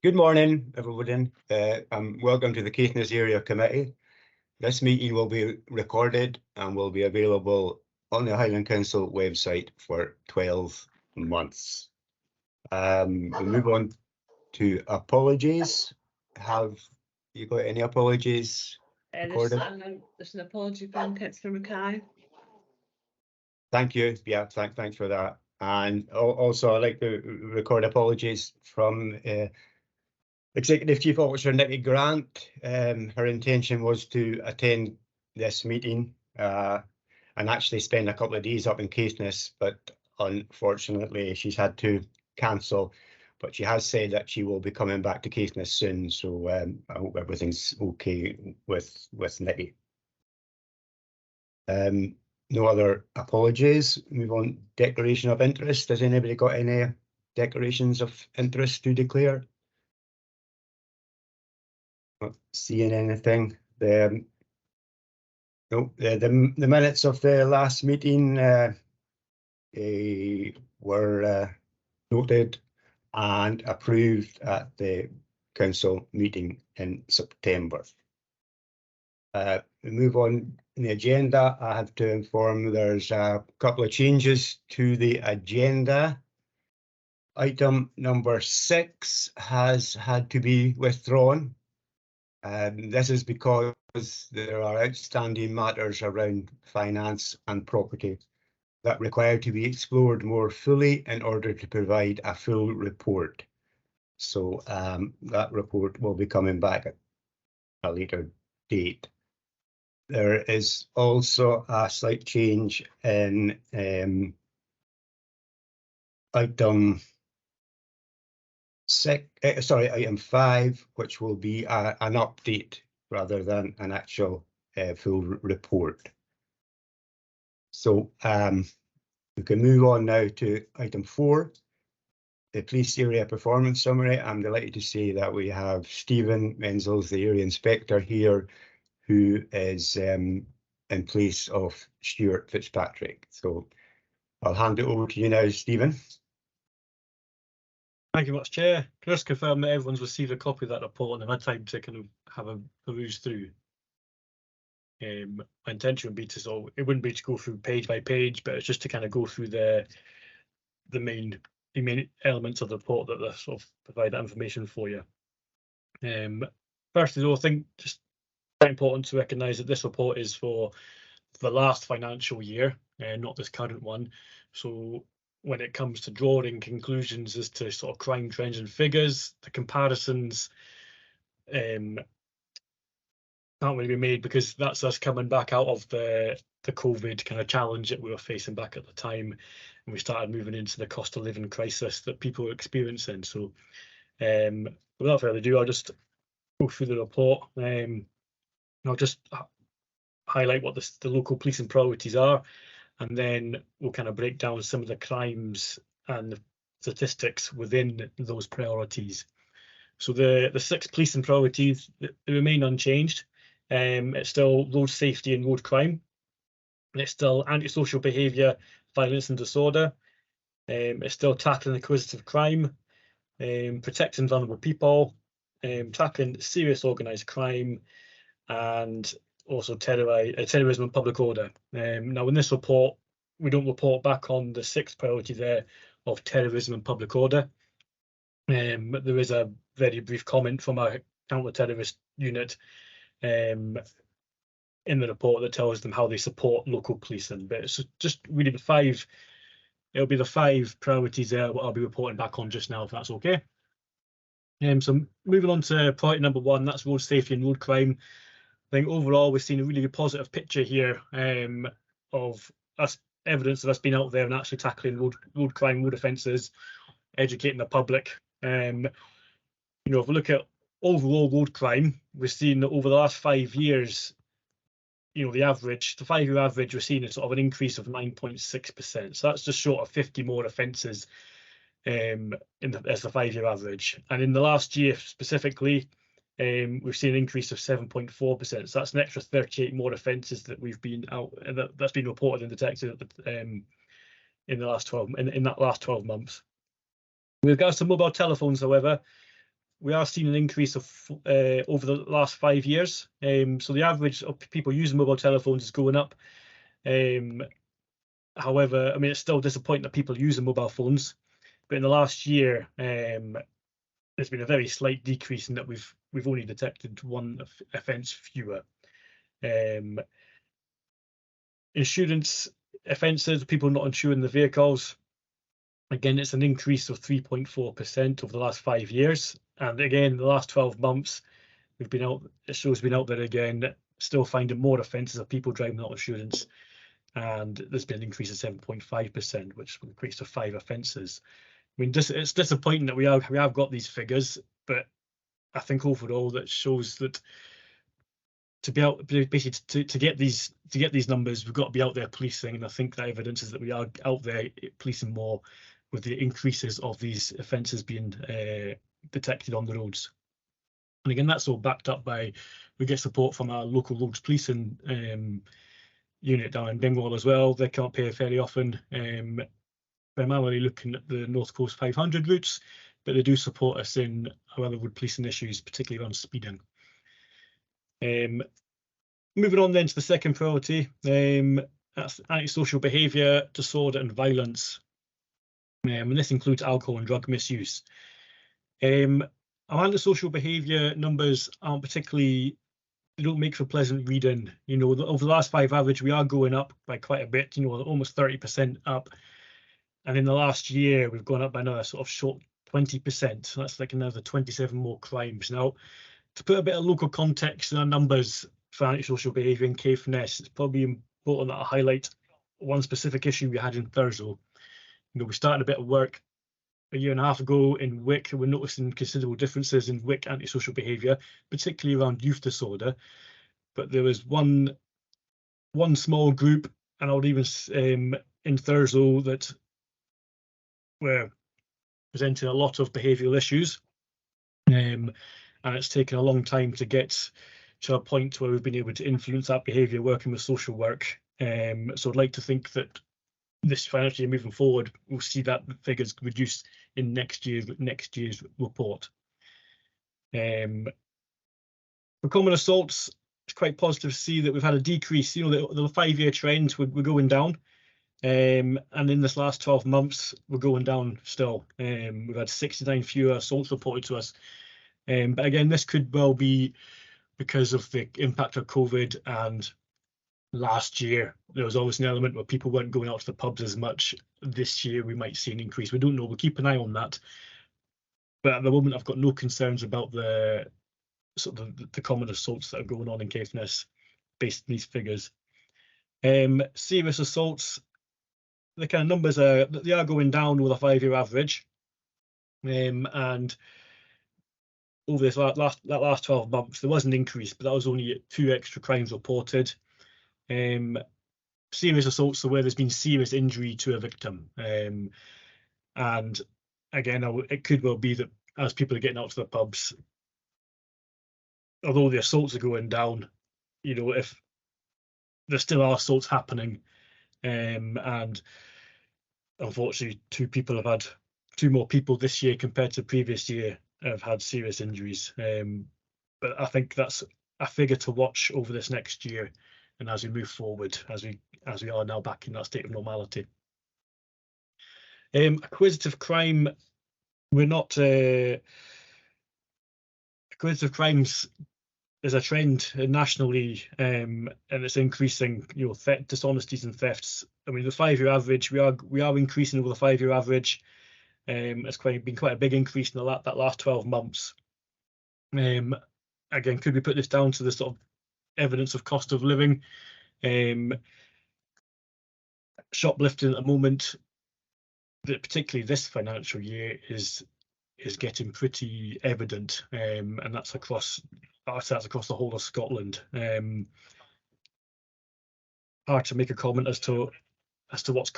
Good morning, everybody, and welcome to the Caithness Area Committee. This meeting will be recorded and will be available on the Highland Council website for 12 months. We'll move on to apologies. Have you got any apologies recorded? There's an apology from Councillor Mackay. Thank you. Yeah, thanks for that. And also, I'd like to record apologies from Executive Chief Officer Nikki Grant. Her intention was to attend this meeting and actually spend a couple of days up in Caithness, but unfortunately she's had to cancel. But she has said that she will be coming back to Caithness soon, so I hope everything's okay with Nikki. No other apologies. Move on. Declaration of interest. Has anybody got any declarations of interest to declare? Not seeing anything. The minutes of the last meeting were noted and approved at the council meeting in September. We move on in the agenda. I have to inform there's a couple of changes to the agenda. Item number 6 has had to be withdrawn. This is because there are outstanding matters around finance and property that require to be explored more fully in order to provide a full report. So that report will be coming back at a later date. There is also a slight change in item 5, which will be an update rather than an actual full report. So we can move on now to item 4, the police area performance summary. I'm delighted to say that we have Stephen Menzel's, the area inspector here, who is in place of Stuart Fitzpatrick. So I'll hand it over to you now, Stephen. Thank you much, Chair. Can I just confirm that everyone's received a copy of that report and they've had time to kind of have a peruse through? My intention would be to it wouldn't be to go through page by page, but it's just to kind of go through the main elements of the report that sort of provide that information for you. Firstly, though, I think just very important to recognise that this report is for the last financial year, not this current one. So when it comes to drawing conclusions as to sort of crime trends and figures, the comparisons can't really be made because that's us coming back out of the COVID kind of challenge that we were facing back at the time, and we started moving into the cost of living crisis that people were experiencing. So without further ado, I'll just go through the report. I'll just highlight what the local policing priorities are, and then we'll kind of break down some of the crimes and the statistics within those priorities. So the 6 policing priorities, they remain unchanged. It's still road safety and road crime. It's still antisocial behaviour, violence and disorder. It's still tackling acquisitive crime, protecting vulnerable people, tackling serious organised crime, and also terrorism and public order. Now, in this report, we don't report back on the 6th priority there of terrorism and public order. There is a very brief comment from our counter-terrorist unit in the report that tells them how they support local policing. But it's just really it'll be the 5 priorities there what I'll be reporting back on just now, if that's okay. So moving on to priority number 1, that's road safety and road crime. I think overall we've seen a really positive picture here of evidence of us being out there and actually tackling road crime, road offences, educating the public. If we look at overall road crime, we've seen that over the last 5 years, the 5-year average, we're seeing a sort of an increase of 9.6%. So that's just short of 50 more offences as the 5-year average. And in the last year specifically, we've seen an increase of 7.4%. So that's an extra 38 more offences that we've been out that's been reported and detected in the last 12 in that last 12 months. With regards to mobile telephones, however, we are seeing an increase of over the last 5 years. So the average of people using mobile telephones is going up. However, I mean, it's still disappointing that people are using mobile phones. But in the last year, there's been a very slight decrease in that we've only detected one offence fewer. Insurance offences, people not insuring the vehicles. Again, it's an increase of 3.4% over the last 5 years. And again, the last 12 months, we've been out, it shows been out there again, still finding more offences of people driving without insurance. And there's been an increase of 7.5%, which equates to 5 offences. I mean, it's disappointing that we have got these figures, but I think overall that shows that to be out, basically to get these numbers, we've got to be out there policing, and I think that evidence is that we are out there policing more with the increases of these offences being detected on the roads. And again, that's all backed up by, we get support from our local roads policing unit down in Dingwall as well. They can't pay very often, primarily looking at the North Coast 500 routes, but they do support us in our other road policing issues, particularly around speeding. Moving on then to the second priority, that's antisocial behaviour, disorder and violence. And this includes alcohol and drug misuse. Our antisocial behaviour numbers aren't particularly, they don't make for pleasant reading. You know, over the last 5 average, we are going up by quite a bit, you know, almost 30% up. And in the last year, we've gone up by another sort of short 20%. So that's like another 27 more crimes. Now, to put a bit of local context in our numbers for antisocial behaviour in Caithness, it's probably important that I highlight one specific issue we had in Thurso. You know, we started a bit of work a year and a half ago in Wick, and we're noticing considerable differences in Wick antisocial behaviour, particularly around youth disorder. But there was one small group, and I would even in Thurso, that were presenting a lot of behavioural issues, and it's taken a long time to get to a point where we've been able to influence that behaviour working with social work. So I'd like to think that this financial year moving forward, we'll see that figures reduced in next year's report. For common assaults, it's quite positive to see that we've had a decrease. You know, the 5-year trends we're going down. And in this last 12 months, we're going down still. We've had 69 fewer assaults reported to us. But again, this could well be because of the impact of COVID, and last year there was always an element where people weren't going out to the pubs as much. This year we might see an increase. We don't know. We'll keep an eye on that. But at the moment, I've got no concerns about the sort of the common assaults that are going on in Caithness based on these figures. Serious assaults, the kind of numbers are going down with a 5-year average, and over this last 12 months there was an increase, but that was only 2 extra crimes reported. Serious assaults are where there's been serious injury to a victim, and again, it could well be that as people are getting out to the pubs, although the assaults are going down, you know, if there still are assaults happening, and unfortunately 2 more people this year compared to the previous year have had serious injuries. But I think that's a figure to watch over this next year, and as we move forward, as we are now back in that state of normality. Acquisitive crime, we're not acquisitive crimes is a trend nationally, and it's increasing. You know, dishonesties and thefts. I mean, the 5-year average, we are increasing over the 5-year average. It's been quite a big increase in that last 12 months. Again, could we put this down to the sort of evidence of cost of living? Shoplifting at the moment, that particularly this financial year, is getting pretty evident, and that's across the whole of Scotland. Hard to make a comment as to what's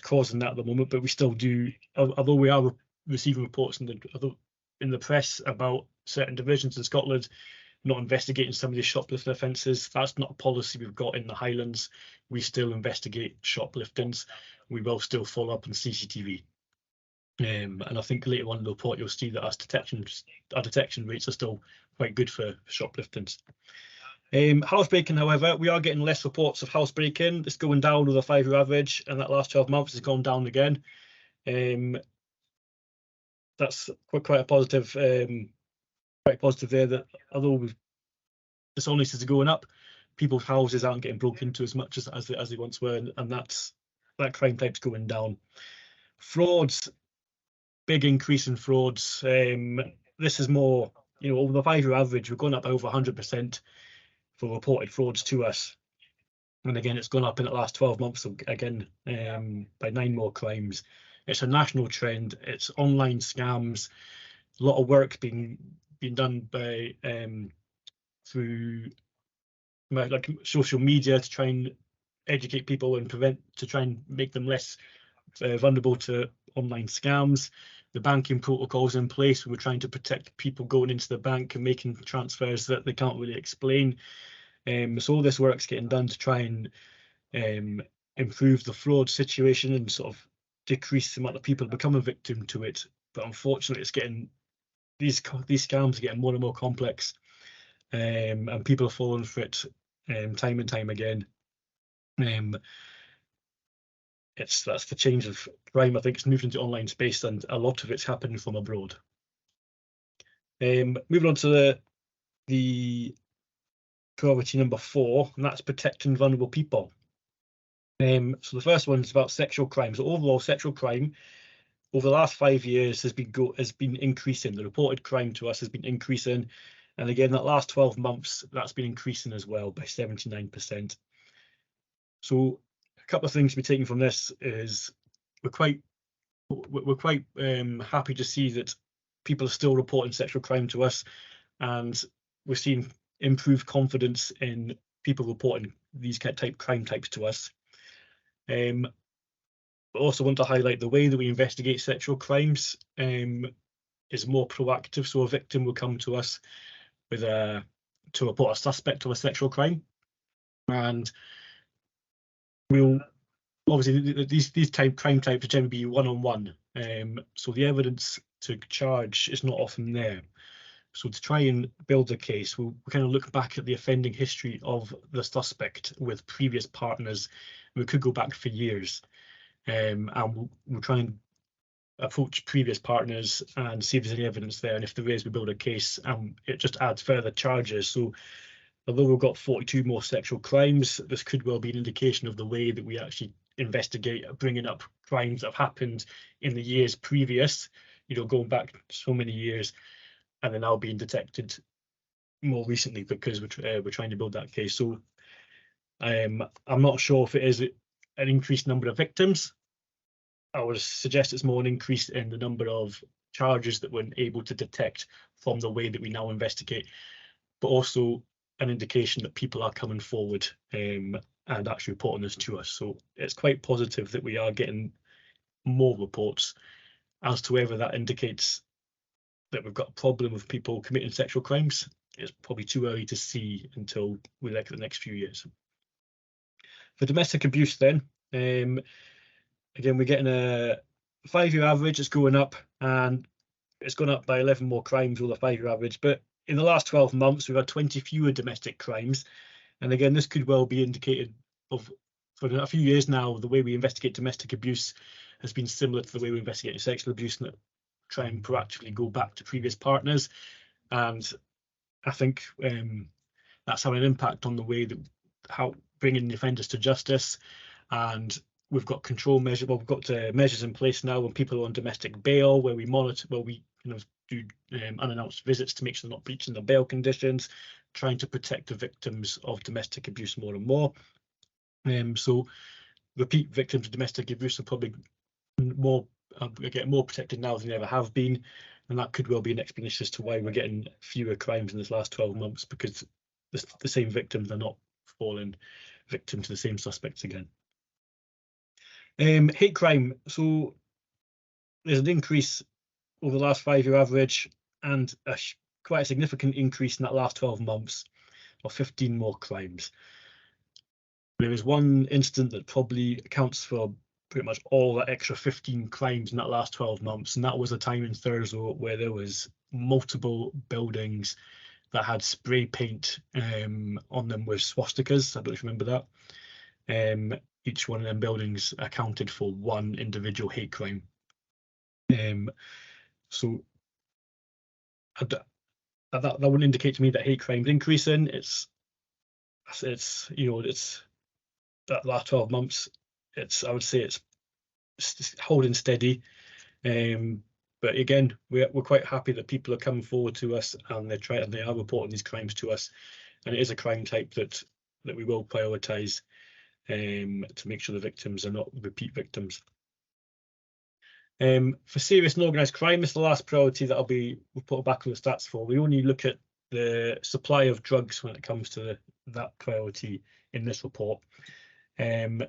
causing that at the moment, but we still do, although we are receiving reports in the press about certain divisions in Scotland not investigating some of these shoplifting offences. That's not a policy we've got in the Highlands. We still investigate shopliftings. We will still follow up on CCTV. And I think later on in the report you'll see that our detection rates are still quite good for shoplifting. Housebreaking, however, we are getting less reports of housebreaking. It's going down with a 5-year average, and that last 12 months has gone down again. That's quite a positive, quite positive there. That although dishonesties are going up, people's houses aren't getting broken into as much as they once were, and that crime type's going down. Frauds, big increase in frauds. This is more, over the 5-year average, we're going up over 100% for reported frauds to us. And again, it's gone up in the last 12 months again by 9 more crimes. It's a national trend. It's online scams. A lot of work being done by through like social media to try and educate people and to try and make them less vulnerable to online scams. The banking protocols in place, we're trying to protect people going into the bank and making transfers that they can't really explain. So all this work's getting done to try and improve the fraud situation and sort of decrease the amount of people become a victim to it. But unfortunately, it's getting these scams are getting more and more complex, and people are falling for it time and time again. That's the change of crime. I think it's moved into online space, and a lot of it's happening from abroad. Moving on to the priority number 4, and that's protecting vulnerable people. So the first one is about sexual crime. So overall, sexual crime over the last 5 years has been increasing. The reported crime to us has been increasing, and again, that last 12 months, that's been increasing as well by 79%. So a couple of things to be taken from this is we're quite happy to see that people are still reporting sexual crime to us, and we're seeing improved confidence in people reporting these crime types to us. I also want to highlight the way that we investigate sexual crimes is more proactive. So a victim will come to us to report a suspect of a sexual crime, and we'll obviously these crime types generally be one-on-one. So the evidence to charge is not often there. So to try and build a case, we'll kind of look back at the offending history of the suspect with previous partners. We could go back for years, and we'll try and approach previous partners and see if there's any evidence there. And if there is, we build a case, and it just adds further charges. So although we've got 42 more sexual crimes, this could well be an indication of the way that we actually investigate bringing up crimes that have happened in the years previous, going back so many years, and they're now being detected more recently because we're trying to build that case. So I'm not sure if it is an increased number of victims. I would suggest it's more an increase in the number of charges that we're able to detect from the way that we now investigate, but also an indication that people are coming forward and actually reporting this to us. So it's quite positive that we are getting more reports. As to whether that indicates that we've got a problem with people committing sexual crimes, it's probably too early to see until we look at the next few years. For domestic abuse then, again, we're getting a 5-year average. It's going up, and it's gone up by 11 more crimes over the 5-year average. But in the last 12 months, we've had 20 fewer domestic crimes. And again, this could well be indicated of, for a few years now, the way we investigate domestic abuse has been similar to the way we investigate sexual abuse, and try and proactively go back to previous partners. And I think that's having an impact on the way that how bringing the offenders to justice. And we've got control measures. Well, we've got measures in place now when people are on domestic bail, where we monitor, where we do unannounced visits to make sure they're not breaching the bail conditions, trying to protect the victims of domestic abuse more and more. So repeat victims of domestic abuse are probably getting more protected now than they ever have been, and that could well be an explanation as to why we're getting fewer crimes in this last 12 months, because the same victims are not falling victim to the same suspects again. Hate crime. So there's an increase over the last 5-year average, and quite a significant increase in that last 12 months of 15 more crimes. There is one incident that probably accounts for pretty much all that extra 15 crimes in that last 12 months. And that was a time in Thurso where there was multiple buildings that had spray paint on them with swastikas. I don't know if you remember that. Each one of them buildings accounted for one individual hate crime. So that would indicate to me that hate crime's increasing. It's that last 12 months. I would say it's holding steady. But again, we're quite happy that people are coming forward to us and they are reporting these crimes to us, and it is a crime type that we will prioritise to make sure the victims are not repeat victims. For serious and organised crime, it's the last priority that we'll put back on the stats for. We only look at the supply of drugs when it comes to that priority in this report, and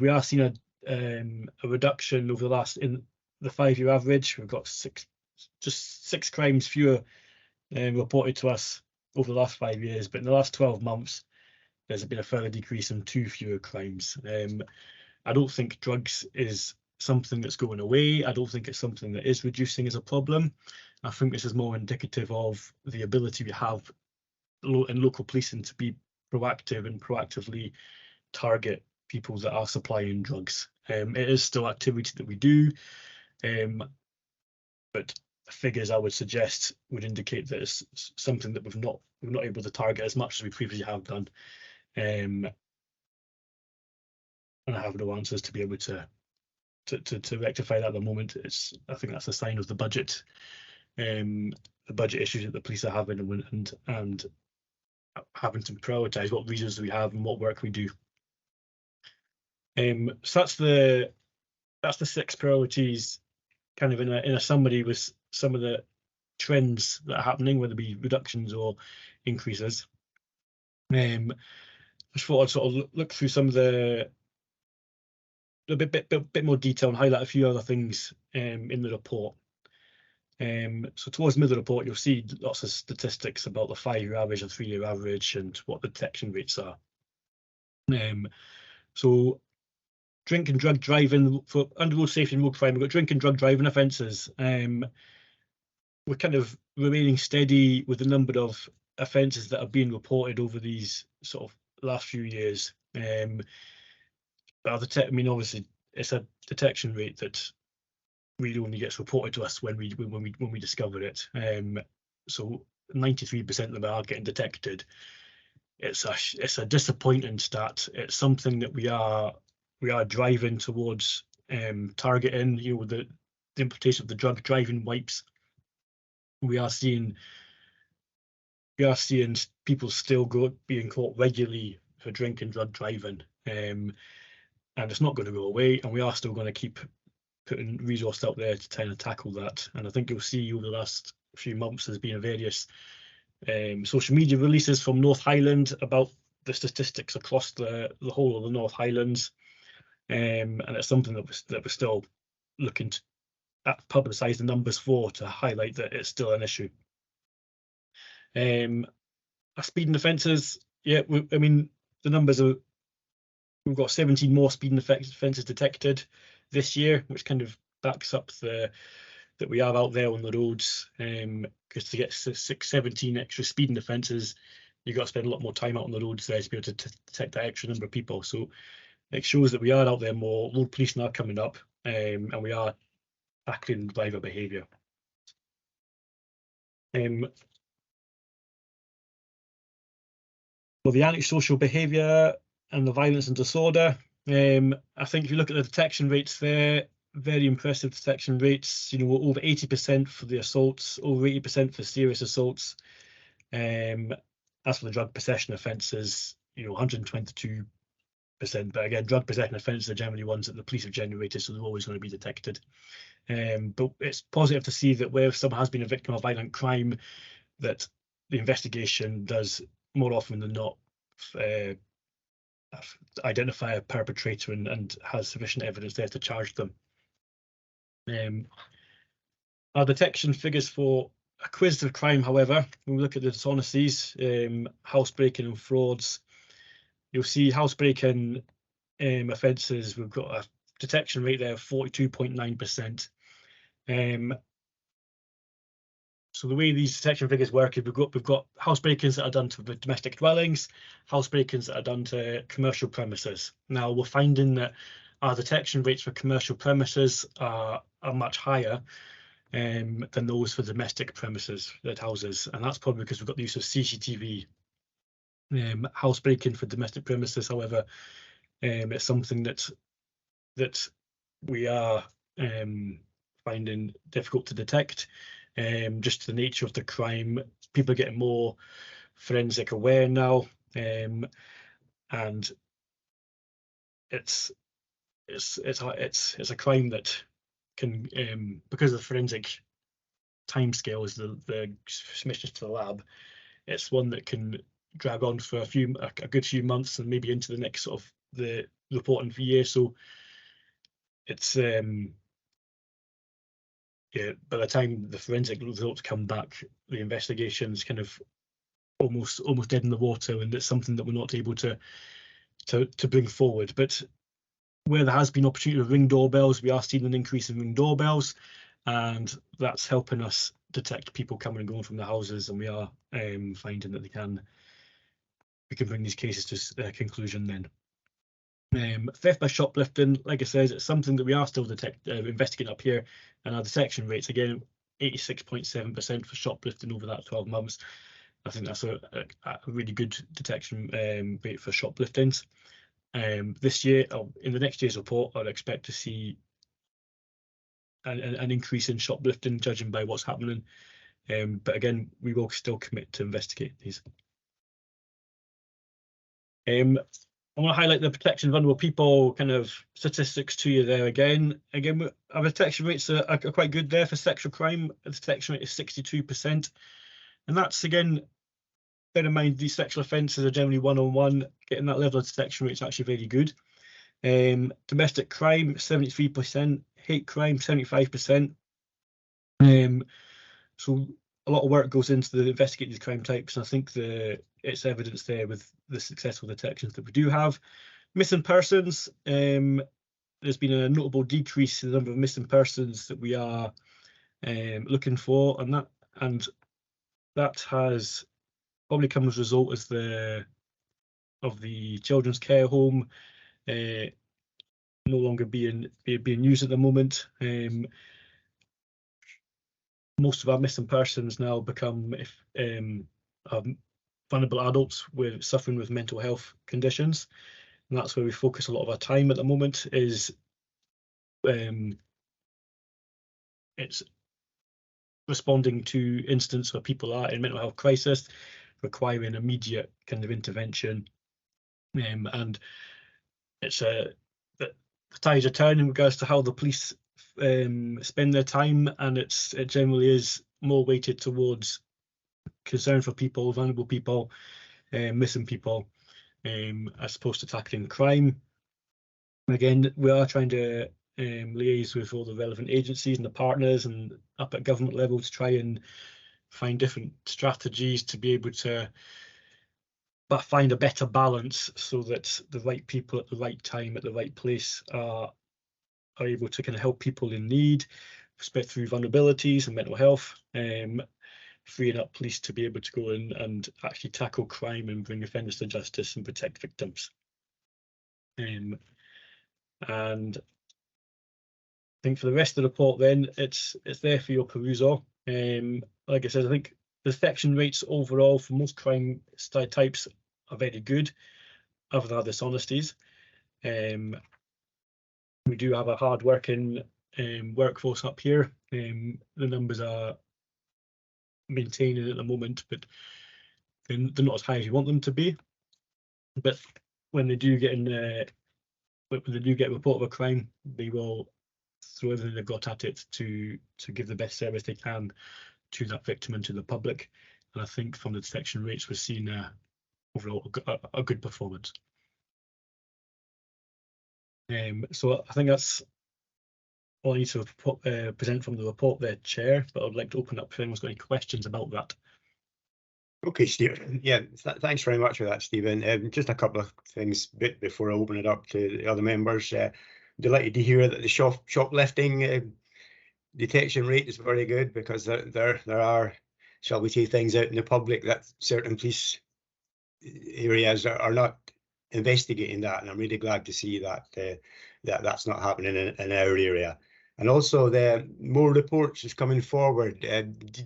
we are seeing a reduction over in the 5-year average. We've got just six crimes fewer reported to us over the last 5 years, but in the last 12 months, there's been a further decrease in 2 fewer crimes. I don't think drugs is something that's going away. I don't think it's something that is reducing as a problem. I think this is more indicative of the ability we have in local policing to be proactive and proactively target people that are supplying drugs. It is still activity that we do, but figures I would suggest would indicate that it's something that we're not able to target as much as we previously have done. And I have no answers to be able to rectify that at the moment. I think that's a sign of the budget issues that the police are having, and having to prioritise what resources we have and what work we do. So that's the 6 priorities, kind of in a summary, with some of the trends that are happening, whether it be reductions or increases. I just thought I'd sort of look through some of a bit more detail and highlight a few other things in the report. So towards the middle of the report, you'll see lots of statistics about the 5-year average and 3-year average and what the detection rates are. So drink and drug driving, for under road safety and road crime, we've got drink and drug driving offences. We're kind of remaining steady with the number of offences that are being reported over these sort of last few years. But obviously, it's a detection rate that really only gets reported to us when we discover it. So 93% of them are getting detected. It's a disappointing stat. It's something that we are driving towards targeting. The implementation of the drug driving wipes. We are seeing people still being caught regularly for drink and drug driving, and it's not going to go away. And we are still going to keep putting resources out there to try and tackle that. And I think you'll see over the last few months there's been various social media releases from North Highland about the statistics across the whole of the North Highlands, and it's something that we're still looking to publicise the numbers to highlight that it's still an issue. Speeding offences, yeah, the numbers are. We've got 17 more speeding offences detected this year, which kind of backs up that we are out there on the roads. Because to get 17 extra speeding offences, you've got to spend a lot more time out on the roads there to be able to detect that extra number of people. So it shows that we are out there more. Road policing are coming up, and we are tackling driver behaviour. For the antisocial behaviour and the violence and disorder, I think if you look at the detection rates there, very impressive detection rates. We're over 80% for the assaults, over 80% for serious assaults. As for the drug possession offences, 122%. But again, drug possession offences are generally ones that the police have generated, so they're always going to be detected. But it's positive to see that where someone has been a victim of violent crime, that the investigation does more often than not identify a perpetrator and has sufficient evidence there to charge them. Our detection figures for acquisitive crime, however, when we look at the dishonesties, housebreaking and frauds, you'll see housebreaking offences, we've got a detection rate there of 42.9%. So the way these detection figures work is we've got house break-ins that are done to the domestic dwellings, house break-ins that are done to commercial premises. Now we're finding that our detection rates for commercial premises are much higher than those for domestic premises, that houses, and that's probably because we've got the use of CCTV. House break-in for domestic premises, however, it's something that we are finding difficult to detect. Just the nature of the crime, people are getting more forensic aware now, and it's a crime that can, because of the forensic timescales, the submissions to the lab, it's one that can drag on for a good few months and maybe into the next sort of the reporting for year. So it's yeah, by the time the forensic results come back, the investigation's kind of almost dead in the water, and it's something that we're not able to bring forward. But where there has been opportunity with ring doorbells, we are seeing an increase in ring doorbells, and that's helping us detect people coming and going from the houses, and we are finding that we can bring these cases to a conclusion then. Theft by shoplifting, like I said, it's something that we are still investigating up here, and our detection rates, again, 86.7% for shoplifting over that 12 months. I think that's a really good detection rate for shopliftings. This year, in the next year's report, I'd expect to see an increase in shoplifting, judging by what's happening. But again, we will still commit to investigate these. I want to highlight the protection of vulnerable people kind of statistics to you there again. Again, our detection rates are quite good there for sexual crime. The detection rate is 62%. And that's, again, bear in mind, these sexual offences are generally one-on-one. Getting that level of detection rate is actually very good. Domestic crime, 73%. Hate crime, 75%. So a lot of work goes into the investigating these crime types, and I think it's evidence there with the successful detections that we do have. Missing persons, there's been a notable decrease in the number of missing persons that we are looking for, and that has probably come as a result of the children's care home no longer being used at the moment. Most of our missing persons now become vulnerable adults suffering with mental health conditions, and that's where we focus a lot of our time at the moment. It's responding to instances where people are in mental health crisis, requiring immediate kind of intervention, and it's the tides are turning in regards to how the police spend their time, and it generally is more weighted towards concern for people, vulnerable people, missing people, as opposed to tackling crime. Again, we are trying to liaise with all the relevant agencies and the partners and up at government level to try and find different strategies to be able to find a better balance, so that the right people at the right time at the right place are able to kind of help people in need, respect through vulnerabilities and mental health, freeing up police to be able to go in and actually tackle crime and bring offenders to justice and protect victims. And I think for the rest of the report then, it's there for your perusal. Like I said, I think the detection rates overall for most crime types are very good, other than our dishonesties. We do have a hard-working workforce up here. The numbers are maintaining at the moment, but they're not as high as you want them to be. But when they do get a report of a crime, they will throw everything they've got at it to give the best service they can to that victim and to the public. And I think from the detection rates, we're seeing overall a good performance. So I think that's all I need to present from the report there, Chair, but I'd like to open up if anyone's got any questions about that. Okay, Stephen. Yeah, thanks very much for that, Stephen. Just a couple of things before I open it up to the other members. delighted to hear that the shoplifting detection rate is very good, because there are, shall we say, things out in the public that certain police areas are not investigating that, and I'm really glad to see that that's not happening in our area. And also, the more reports is coming forward.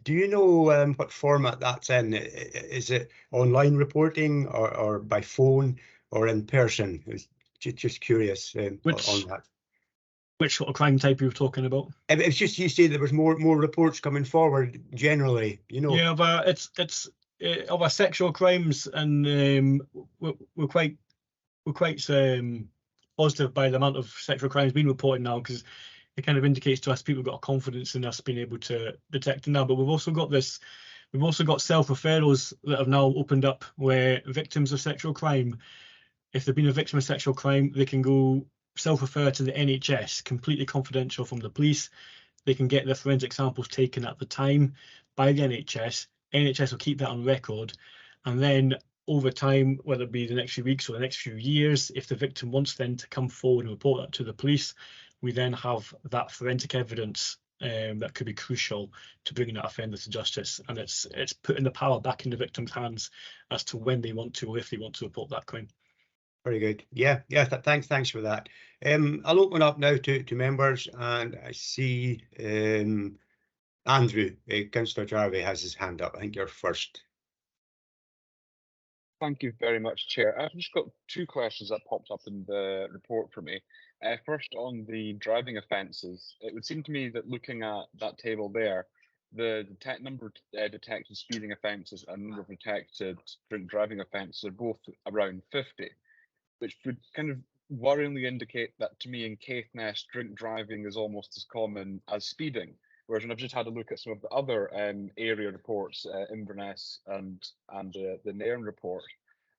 Do you know what format that's in? Is it online reporting, or by phone, or in person? Just curious on that. Which sort of crime type you were talking about? It's just, you say there was more reports coming forward generally, you know. Yeah, but it's of our sexual crimes, and we're quite positive by the amount of sexual crimes being reported now, because it kind of indicates to us people got a confidence in us being able to detect them now. But we've also got self-referrals that have now opened up, where victims of sexual crime, if they've been a victim of sexual crime, they can go self-refer to the NHS, completely confidential from the police. They can get their forensic samples taken at the time by the NHS. NHS will keep that on record, and then over time, whether it be the next few weeks or the next few years, if the victim wants then to come forward and report that to the police, we then have that forensic evidence that could be crucial to bringing that offender to justice. And it's putting the power back in the victim's hands as to when they want to, or if they want to, report that crime. Very good. Yeah. Thanks for that. I'll open up now to members, and I see Andrew, Councillor Jarvie, has his hand up. I think you're first. Thank you very much, Chair. I've just got two questions that popped up in the report for me. First, on the driving offences, it would seem to me that looking at that table there, the number of detected speeding offences and number of detected drink driving offences are both around 50, which would kind of worryingly indicate that, to me, in Caithness, drink driving is almost as common as speeding. Whereas when I've just had a look at some of the other area reports, Inverness and the Nairn report,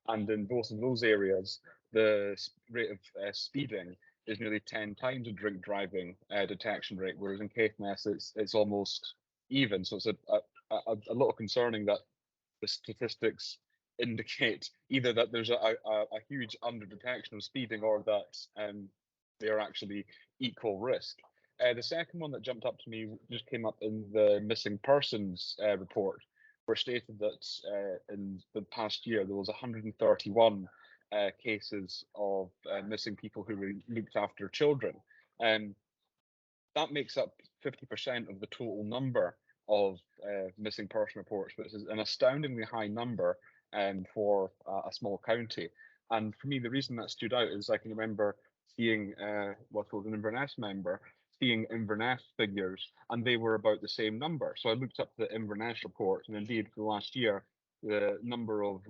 and in both of those areas, the rate of speeding is nearly 10 times the drink driving detection rate, whereas in Caithness it's almost even. So it's a little concerning that the statistics indicate either that there's a huge under-detection of speeding, or that they are actually equal risk. The second one that jumped up to me just came up in the missing persons report, where stated that in the past year there was 131 cases of missing people who were looked after children. That makes up 50% of the total number of missing person reports, which is an astoundingly high number for a small county. And for me, the reason that stood out is I can remember seeing what was an Inverness member, seeing Inverness figures, and they were about the same number. So I looked up the Inverness report, and indeed for the last year, the number of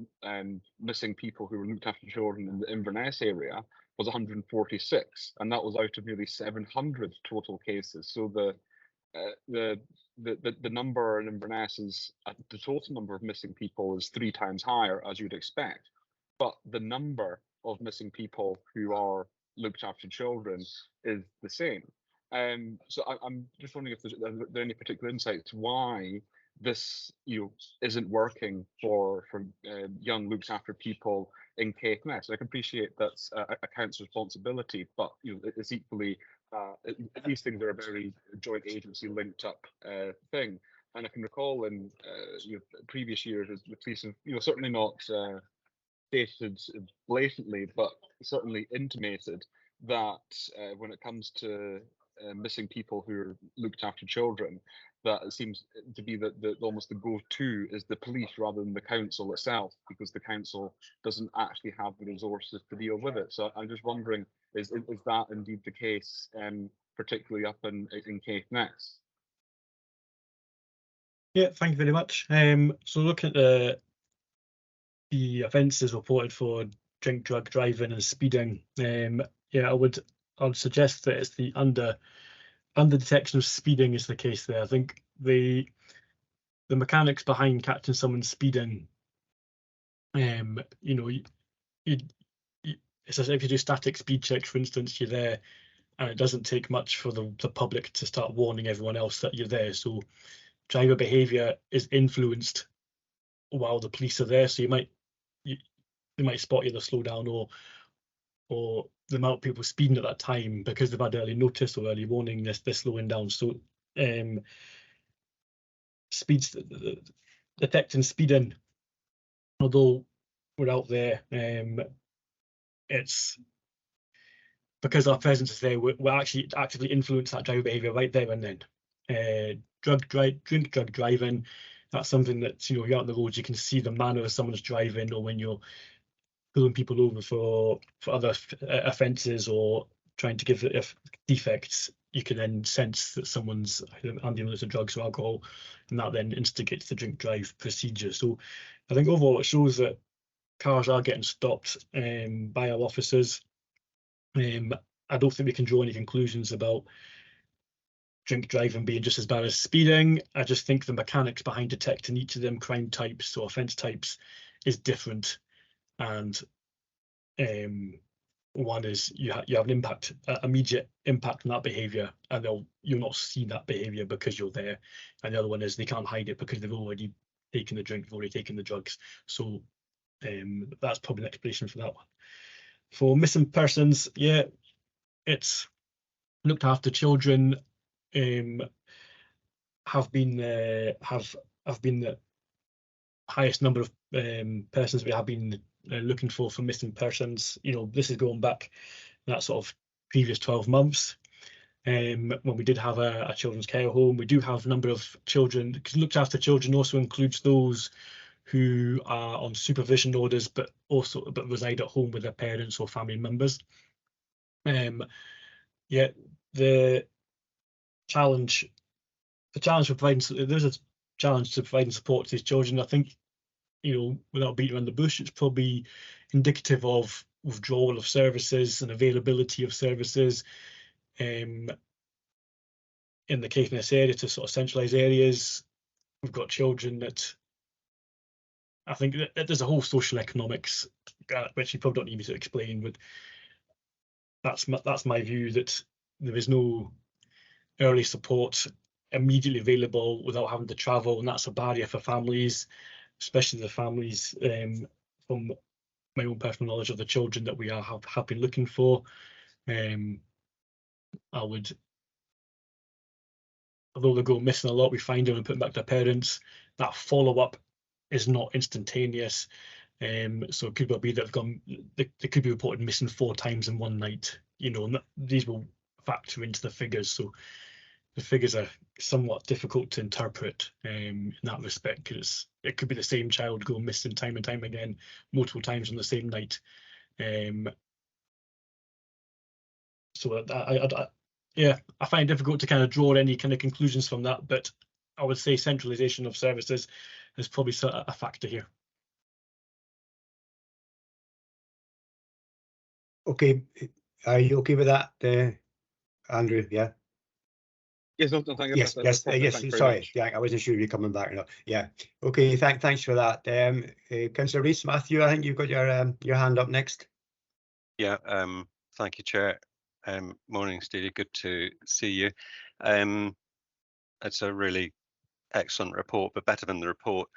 missing people who were looked after children in the Inverness area was 146, and that was out of nearly 700 total cases. So the number in Inverness is the total number of missing people is 3 times higher, as you'd expect, but the number of missing people who are looked after children is the same. So I'm just wondering if are there any particular insights why this isn't working for young looked after people in Caithness. I can appreciate that's a council's responsibility, but it's equally these things are a very joint agency linked up thing. And I can recall in previous years, the police have certainly not stated blatantly, but certainly intimated that when it comes to missing people who are looked after children, that it seems to be that almost the go-to is the police rather than the council itself, because the council doesn't actually have the resources to deal with it. So I'm just wondering, is that indeed the case, particularly up in Caithness? Yeah, thank you very much. So looking at the offences reported for drink, drug driving and speeding, yeah, I would suggest that it's the under detection of speeding is the case there. I think the mechanics behind catching someone speeding, it's as if you do static speed checks, for instance, you're there, and it doesn't take much for the public to start warning everyone else that you're there. So driver behaviour is influenced while the police are there. So they might spot you to slow down, or or the amount of people speeding at that time because they've had early notice or early warning, they're slowing down. So speeds, detecting speeding, although we're out there, it's because our presence is there, we're actually actively influence that driver behaviour right there and then. Drink driving, that's something that, you know, you're out on the roads, you can see the manner of someone's driving, or when you're pulling people over for other offences or trying to give defects, you can then sense that someone's under the drugs or alcohol, and that then instigates the drink drive procedure. So I think overall it shows that cars are getting stopped by our officers. I don't think we can draw any conclusions about drink driving being just as bad as speeding. I just think the mechanics behind detecting each of them crime types or offence types is different. And one is you have an impact, immediate impact on that behaviour, and you'll not see that behaviour because you're there. And the other one is they can't hide it because they've already taken the drink, they've already taken the drugs. So that's probably an explanation for that one. For missing persons, yeah, it's looked after children. Have been the highest number of persons we have been looking for missing persons. You know, this is going back that sort of previous 12 months. When we did have a children's care home, we do have a number of children, because looked after children also includes those who are on supervision orders, but reside at home with their parents or family members. Yeah, the challenge for providing, there's a challenge to providing support to these children. I think, you know, without beating around the bush, it's probably indicative of withdrawal of services and availability of services in the Caithness area to sort of centralised areas. We've got children that, I think that there's a whole social economics, which you probably don't need me to explain, but that's my view, that there is no early support immediately available without having to travel, and that's a barrier for families, especially the families from my own personal knowledge of the children that we have been looking for. Although they go missing a lot, we find them and put them back to their parents. That follow-up is not instantaneous. So it could well be that they could be reported missing 4 times in one night, you know, and these will factor into the figures. So the figures are somewhat difficult to interpret in that respect, because it could be the same child going missing time and time again, multiple times on the same night. So I find it difficult to kind of draw any kind of conclusions from that, but I would say centralisation of services is probably a factor here. Okay, are you okay with that, Andrew? Yeah. Yes, no, thank you. Yes, That's perfect. yes. Thank you very Sorry, much. yeah, I wasn't sure you're coming back or not. Yeah. Okay. Thanks for that. Councillor Rees, Matthew, I think you've got your hand up next. Yeah. Thank you, Chair. Morning, Stevie. Good to see you. It's a really excellent report, but better than the report.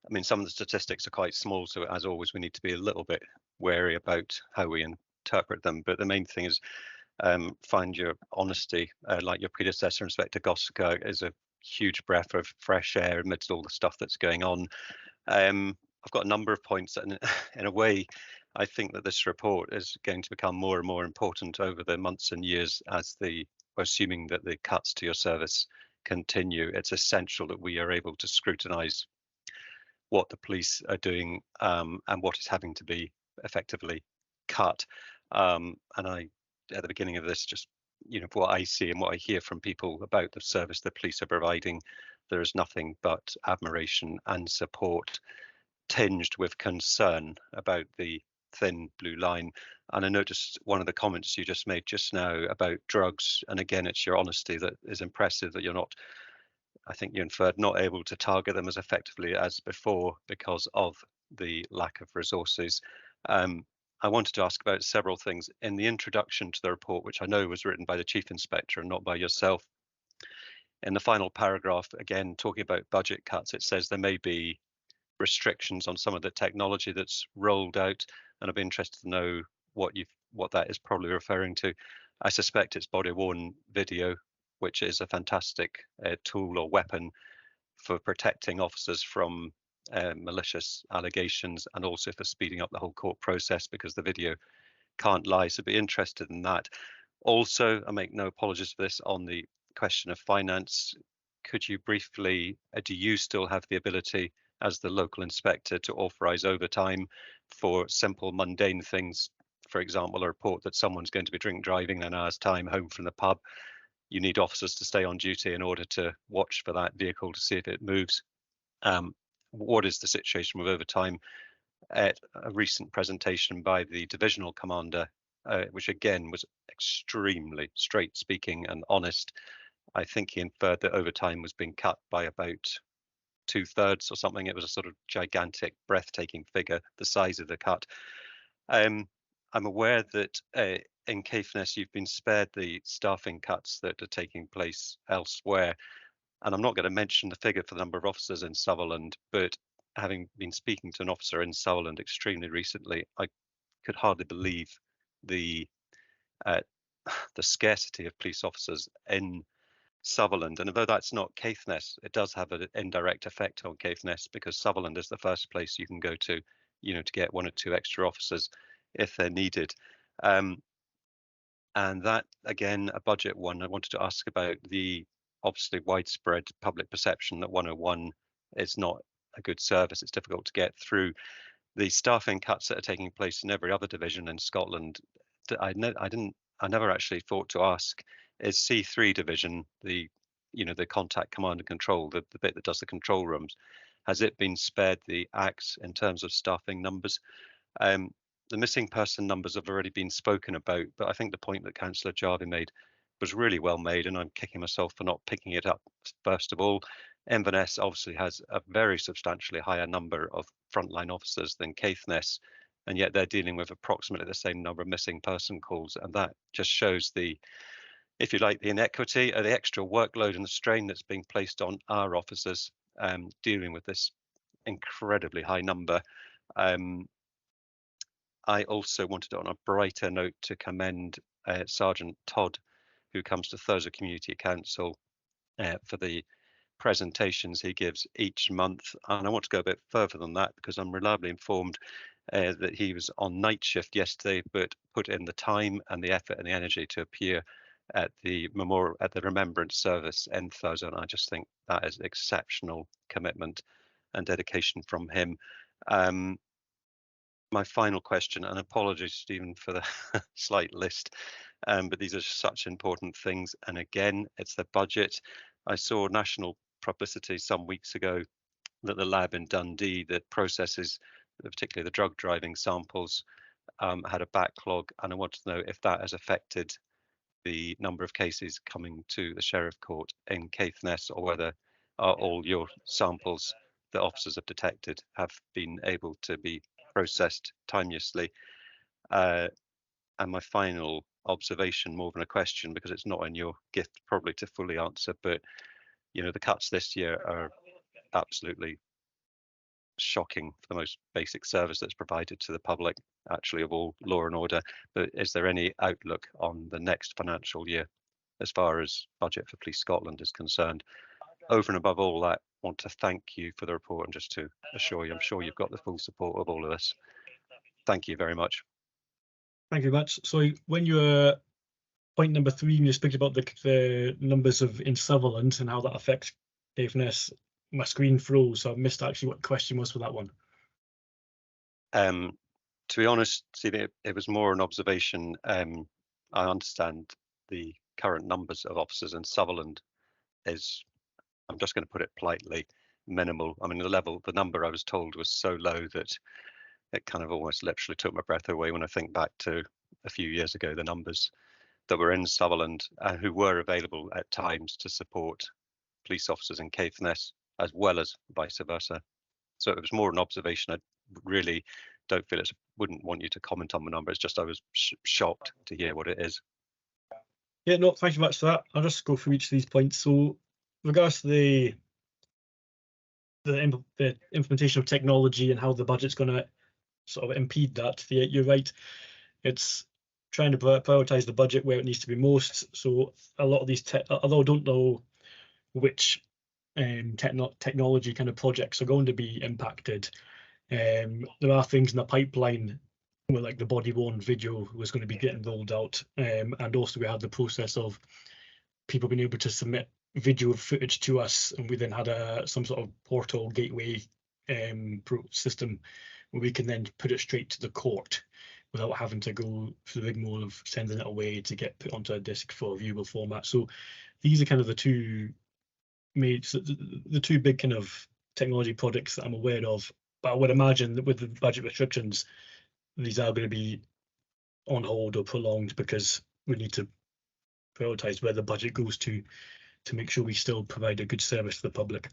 I mean, some of the statistics are quite small, so as always, we need to be a little bit wary about how we interpret them. But the main thing is find your honesty, like your predecessor, Inspector Gosker, is a huge breath of fresh air amidst all the stuff that's going on. I've got a number of points, and in a way, I think that this report is going to become more and more important over the months and years as we're assuming that the cuts to your service continue. It's essential that we are able to scrutinise what the police are doing and what is having to be effectively cut. And I, at the beginning of this, just, you know, what I see and what I hear from people about the service the police are providing, there is nothing but admiration and support, tinged with concern about the thin blue line. And I noticed one of the comments you just made just now about drugs, and again, it's your honesty that is impressive, that you're not, I think you inferred, not able to target them as effectively as before because of the lack of resources. I wanted to ask about several things. In the introduction to the report, which I know was written by the Chief Inspector and not by yourself, in the final paragraph, again, talking about budget cuts, it says there may be restrictions on some of the technology that's rolled out, and I'd be interested to know what you've what that is probably referring to. I suspect it's body-worn video, which is a fantastic tool or weapon for protecting officers from malicious allegations, and also for speeding up the whole court process, because the video can't lie. So be interested in that. Also, I make no apologies for this, on the question of finance, could you briefly, do you still have the ability as the local inspector to authorise overtime for simple mundane things? For example, a report that someone's going to be drink driving in an hour's time home from the pub. You need officers to stay on duty in order to watch for that vehicle to see if it moves. What is the situation with overtime? At a recent presentation by the divisional commander, which again was extremely straight speaking and honest, I think he inferred that overtime was being cut by about 2/3 or something. It was a sort of gigantic, breathtaking figure, the size of the cut. I'm aware that in Caithness you've been spared the staffing cuts that are taking place elsewhere. And I'm not going to mention the figure for the number of officers in Sutherland, but having been speaking to an officer in Sutherland extremely recently, I could hardly believe the scarcity of police officers in Sutherland. And although that's not Caithness, it does have an indirect effect on Caithness, because Sutherland is the first place you can go to, to get 1 or 2 extra officers if they're needed. And that, again, a budget one. I wanted to ask about the obviously widespread public perception that 101 is not a good service. It's difficult to get through. The staffing cuts that are taking place in every other division in Scotland, I never actually thought to ask, is C3 division, the contact command and control, the bit that does the control rooms, has it been spared the axe in terms of staffing numbers? The missing person numbers have already been spoken about, but I think the point that Councillor Jarvie made was really well made, and I'm kicking myself for not picking it up first of all. Inverness obviously has a very substantially higher number of frontline officers than Caithness, and yet they're dealing with approximately the same number of missing person calls, and that just shows the, if you like, the inequity or the extra workload and the strain that's being placed on our officers dealing with this incredibly high number. I also wanted, on a brighter note, to commend Sergeant Todd, who comes to Thurso Community Council for the presentations he gives each month. And I want to go a bit further than that, because I'm reliably informed that he was on night shift yesterday, but put in the time and the effort and the energy to appear at the remembrance service in Thurso. And I just think that is exceptional commitment and dedication from him. My final question, and apologies, Stephen, for the slight list, but these are such important things. And again, it's the budget. I saw national publicity some weeks ago that the lab in Dundee that processes particularly the drug driving samples had a backlog, and I want to know if that has affected the number of cases coming to the Sheriff Court in Caithness, or whether all your samples that officers have detected have been able to be processed timeously. And my final observation, more than a question, because it's not in your gift probably to fully answer, but the cuts this year are absolutely shocking for the most basic service that's provided to the public, actually, of all law and order. But is there any outlook on the next financial year as far as budget for Police Scotland is concerned? Over and above all that, I want to thank you for the report, and just to assure you, I'm sure you've got the full support of all of us. Thank you very much. Thank you very much. So when you were point number 3, and you speak about the numbers in Sutherland and how that affects Caithness, my screen froze, so I missed actually what the question was for that one. To be honest, Stephen, it was more an observation. I understand the current numbers of officers in Sutherland is, I'm just going to put it politely, minimal. I mean, the number I was told was so low that it kind of almost literally took my breath away when I think back to a few years ago, the numbers that were in Sutherland who were available at times to support police officers in Caithness, as well as vice versa. So it was more an observation. I really don't feel wouldn't want you to comment on the number. It's just I was shocked to hear what it is. Yeah, no, thank you much for that. I'll just go through each of these points. So, with regards to the implementation of technology and how the budget's going to sort of impede that, you're right. It's trying to prioritise the budget where it needs to be most. So a lot of these, although I don't know which technology kind of projects are going to be impacted, there are things in the pipeline where, like, the body-worn video was going to be getting rolled out, and also we had the process of people being able to submit video footage to us, and we then had some sort of portal gateway system where we can then put it straight to the court without having to go through the rigmarole of sending it away to get put onto a disk for a viewable format. So these are kind of the two big kind of technology projects that I'm aware of. But I would imagine that with the budget restrictions, these are going to be on hold or prolonged because we need to prioritise where the budget goes to make sure we still provide a good service to the public.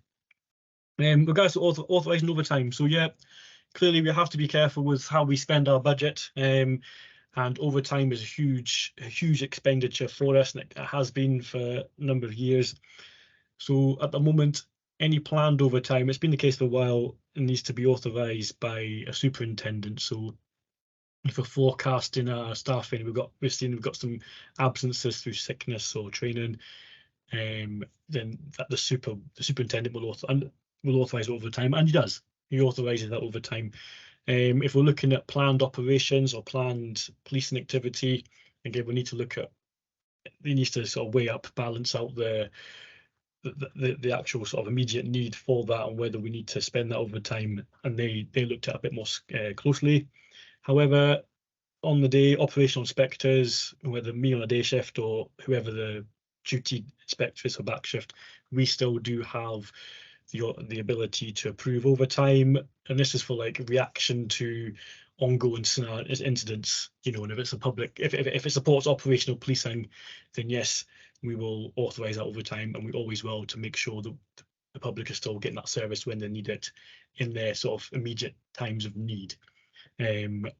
Regards to authorising overtime, so yeah, clearly we have to be careful with how we spend our budget, and overtime is a huge expenditure for us, and it has been for a number of years. So at the moment, any planned overtime, it's been the case for a while, it needs to be authorised by a superintendent. So if we're forecasting our staffing, we've got some absences through sickness or training, then the superintendent will authorise overtime, and he does. He authorises that overtime. If we're looking at planned operations or planned policing activity, again, we need to look at, he needs to sort of balance out the actual sort of immediate need for that and whether we need to spend that overtime, and they looked at it a bit more closely. However, on the day, operational inspectors, whether me on a day shift or whoever the duty inspector is for back shift, we still do have the ability to approve overtime, and this is for like reaction to ongoing incidents, you know. And if it's if it supports operational policing, then yes, we will authorise that overtime, and we always will, to make sure that the public is still getting that service when they need it in their sort of immediate times of need. When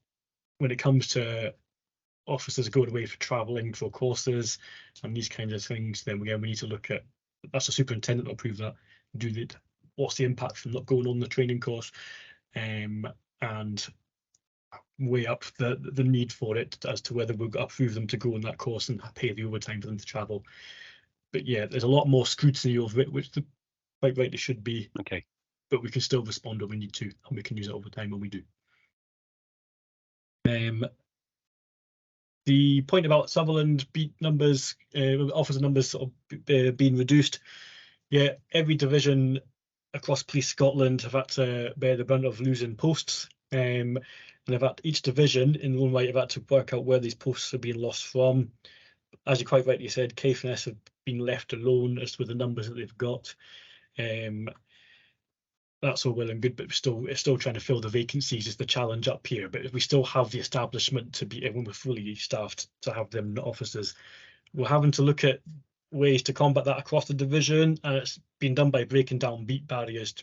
it comes to officers going away for travelling, for courses and these kinds of things, then again we need to look at, that's the superintendent to approve that, what's the impact from not going on the training course, and weigh up the need for it as to whether we've got to approve them to go on that course and pay the overtime for them to travel. But yeah, there's a lot more scrutiny over it, which quite rightly should be. Okay. But we can still respond when we need to, and we can use it overtime when we do. The point about Sutherland beat numbers, officer numbers sort of being reduced. Yeah, every division across Police Scotland have had to bear the brunt of losing posts, and each division in their own right have had to work out where these posts are being lost from. As you quite rightly said, Caithness have been left alone as with the numbers that they've got. That's all well and good, but it's still trying to fill the vacancies is the challenge up here. But if we still have the establishment to be, when we're fully staffed, to have them officers, we're having to look at ways to combat that across the division, and it's been done by breaking down beat barriers,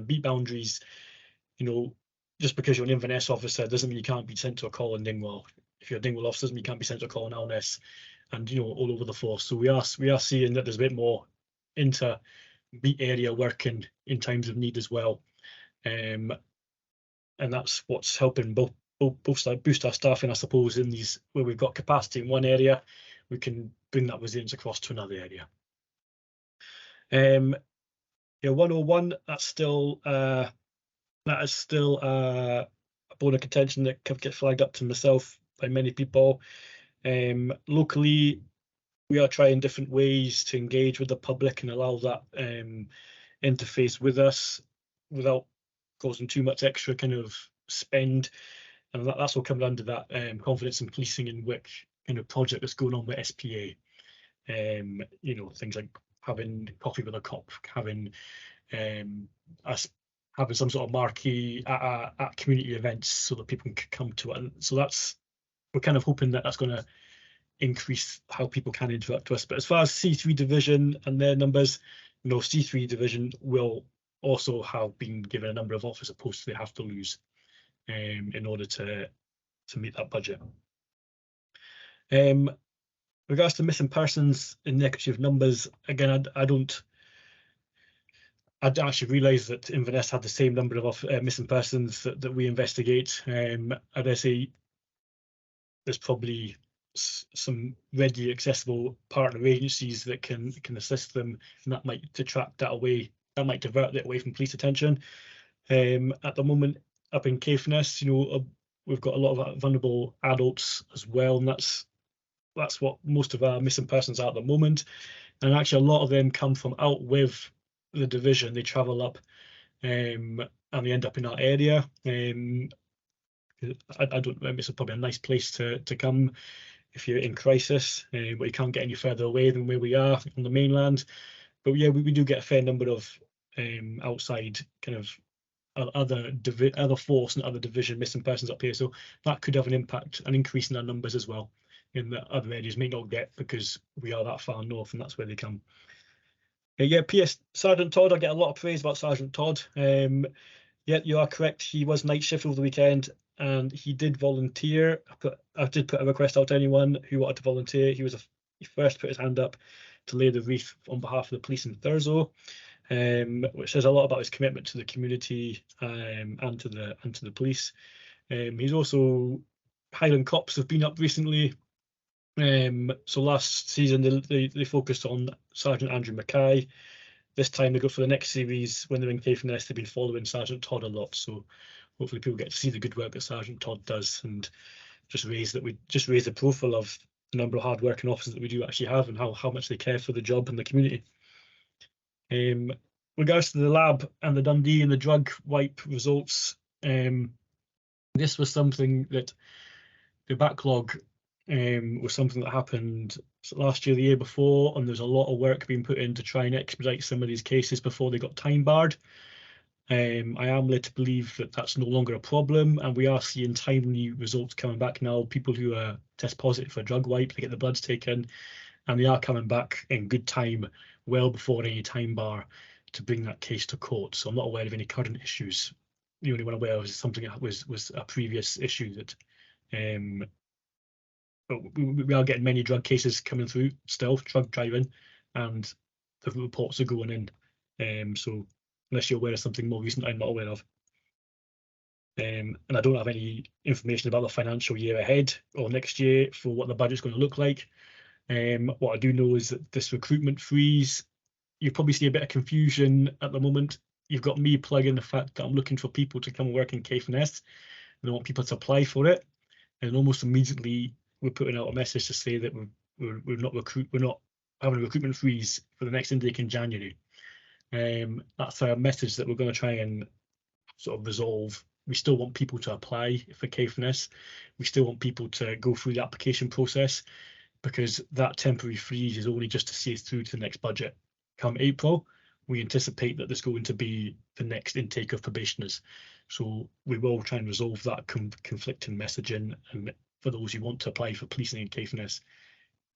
beat boundaries. You know, just because you're an Inverness officer doesn't mean you can't be sent to a call in Dingwall. If you're a Dingwall officer, doesn't mean you can't be sent to a call in Alness, and you know, all over the force. So we are seeing that there's a bit more into beat area working in times of need as well, and that's what's helping both boost our staffing, I suppose, in these where we've got capacity in one area, we can bring that resilience across to another area. Yeah, 101, that is still a bone of contention that gets flagged up to myself by many people. Locally, we are trying different ways to engage with the public and allow that interface with us without causing too much extra kind of spend, and that's all coming under that confidence in policing in which kind of project that's going on with SPA. You know, things like having coffee with a cop, having us having some sort of marquee at community events so that people can come to it. And so we're kind of hoping that that's going to increase how people can interact with us. But as far as C3 division and their numbers, you know, C3 division will also have been given a number of officer posts they have to lose in order to meet that budget. Regards to missing persons in negative numbers, again, I didn't actually realise that Inverness had the same number of missing persons that we investigate. I'd say there's probably some readily accessible partner agencies that can assist them, and that might detract that away. That might divert it away from police attention. At the moment, up in Caithness, we've got a lot of vulnerable adults as well, and that's what most of our missing persons are at the moment. And actually, a lot of them come from out with the division. They travel up, and they end up in our area. I don't know, it's probably a nice place to come if you're in crisis, but you can't get any further away than where we are on the mainland. But yeah, we do get a fair number of outside kind of other force and other division missing persons up here, so that could have an impact, an increase in our numbers as well, in that other areas may not get, because we are that far north and that's where they come. Yeah, P.S. Sergeant Todd, I get a lot of praise about Sergeant Todd. Yeah, you are correct, he was night shift over the weekend and he did volunteer. I did put a request out to anyone who wanted to volunteer. He first put his hand up to lay the wreath on behalf of the police in Thurso, which says a lot about his commitment to the community and to the police. He's also, Highland cops have been up recently. So last season they focused on Sergeant Andrew Mackay. This time they go for the next series when they're in Caithness. They've been following Sergeant Todd a lot, so hopefully people get to see the good work that Sergeant Todd does, and just raise the profile of the number of hard-working officers that we do actually have, and how much they care for the job and the community. Regards to the lab and the Dundee and the drug wipe results, this was something that the backlog was something that happened last year, the year before, and there's a lot of work being put in to try and expedite some of these cases before they got time barred. I am led to believe that that's no longer a problem, and we are seeing timely results coming back now. People who test positive for drug wipe, they get the bloods taken, and they are coming back in good time, well before any time bar, to bring that case to court. So I'm not aware of any current issues. The only one I'm aware of is something that was a previous issue that. But we are getting many drug cases coming through still, drug driving, and the reports are going in. So unless you're aware of something more recent, I'm not aware of. And I don't have any information about the financial year ahead or next year for what the budget's going to look like. What I do know is that this recruitment freeze, you probably see a bit of confusion at the moment. You've got me plugging the fact that I'm looking for people to come and work in Caithness, and I want people to apply for it. And almost immediately we're putting out a message to say that we're not having a recruitment freeze for the next intake in January. That's a message that we're going to try and sort of resolve. We still want people to apply for Caithness. We still want people to go through the application process, because that temporary freeze is only just to see us through to the next budget. Come April, we anticipate that there's going to be the next intake of probationers. So we will try and resolve that conflicting messaging, and for those who want to apply for policing in Caithness,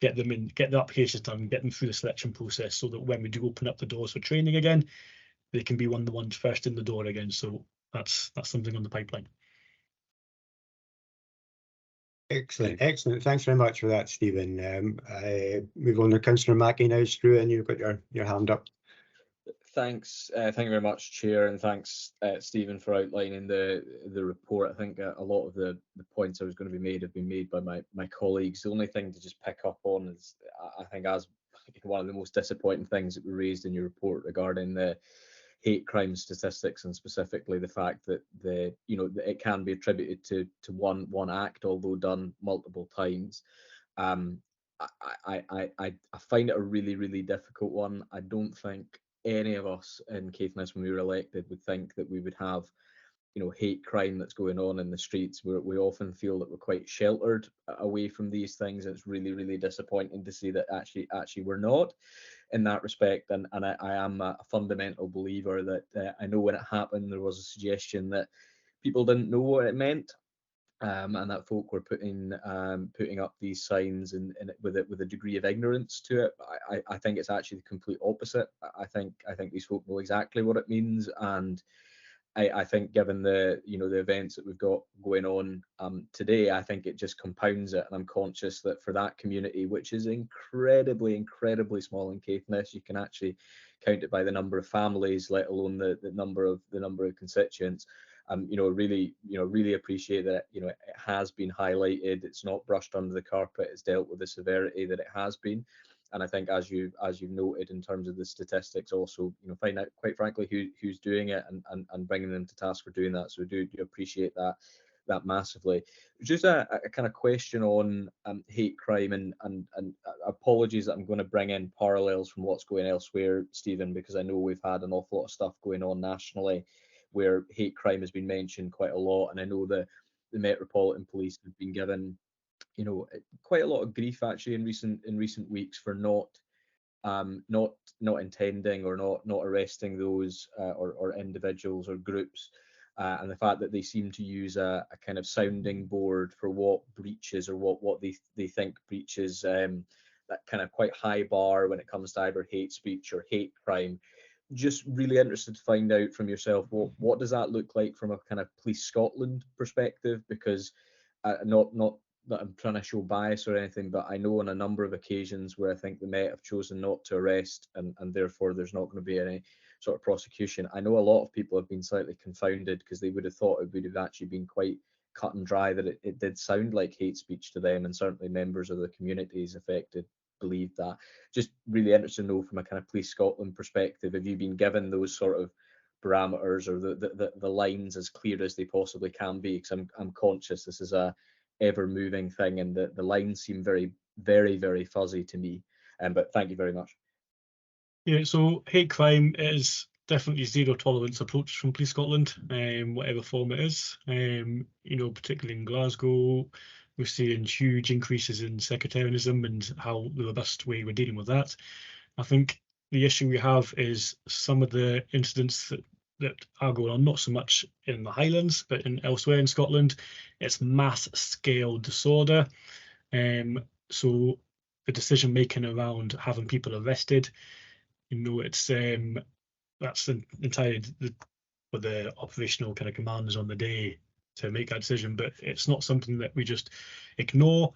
get them in, get the applications done, get them through the selection process, so that when we do open up the doors for training again, they can be one of the ones first in the door again. So that's something on the pipeline. Excellent. Thanks very much for that, Stephen. Move on to Councillor Mackey now, Stu, and you've got your hand up. Thanks. Thank you very much, Chair, and thanks, Stephen, for outlining the report. I think a lot of the points I was going to be made have been made by my colleagues. The only thing to just pick up on is, I think, as one of the most disappointing things that we raised in your report regarding the hate crime statistics, and specifically the fact that that it can be attributed to one act, although done multiple times. I find it a really, really difficult one. I don't think any of us in Caithness, when we were elected, would think that we would have hate crime that's going on in the streets. We often feel that we're quite sheltered away from these things. It's really, really disappointing to see that actually we're not in that respect. And I am a fundamental believer that I know when it happened, there was a suggestion that people didn't know what it meant, and that folk were putting up these signs and with a degree of ignorance to it. I think it's actually the complete opposite. I think these folk know exactly what it means, and I think, given the events that we've got going on today, I think it just compounds it. And I'm conscious that for that community, which is incredibly, incredibly small in Caithness, you can actually count it by the number of families, let alone the number of constituents. Really appreciate that, it has been highlighted. It's not brushed under the carpet. It's dealt with the severity that it has been. And I think, as you've noted in terms of the statistics, also, find out, quite frankly, who's doing it and bringing them to task for doing that. So do appreciate that massively. Just a kind of question on hate crime, and apologies that I'm going to bring in parallels from what's going elsewhere, Stephen, because I know we've had an awful lot of stuff going on nationally where hate crime has been mentioned quite a lot, and I know the Metropolitan Police have been given quite a lot of grief actually in recent weeks for not intending or not arresting those or individuals or groups, and the fact that they seem to use a kind of sounding board for what breaches or what they think breaches that kind of quite high bar when it comes to either hate speech or hate crime. Just really interested to find out from yourself, what does that look like from a kind of Police Scotland perspective? Because not that I'm trying to show bias or anything, but I know on a number of occasions where I think the Met have chosen not to arrest, and therefore there's not going to be any sort of prosecution. I know a lot of people have been slightly confounded because they would have thought it would have actually been quite cut and dry, that it did sound like hate speech to them, and certainly members of the communities affected believed that. Just really interested to know from a kind of Police Scotland perspective, have you been given those sort of parameters or the lines as clear as they possibly can be? Because I'm conscious this is a ever moving thing, and the lines seem very, very, very fuzzy to me. But thank you very much. Yeah, so hate crime is definitely zero tolerance approach from Police Scotland, whatever form it is. Particularly in Glasgow, we're seeing huge increases in sectarianism and how the robust way we're dealing with that. I think the issue we have is some of the incidents that are going on, not so much in the Highlands, but elsewhere in Scotland. It's mass scale disorder. So the decision making around having people arrested, it's that's entirely for the operational kind of commanders on the day to make that decision, but it's not something that we just ignore.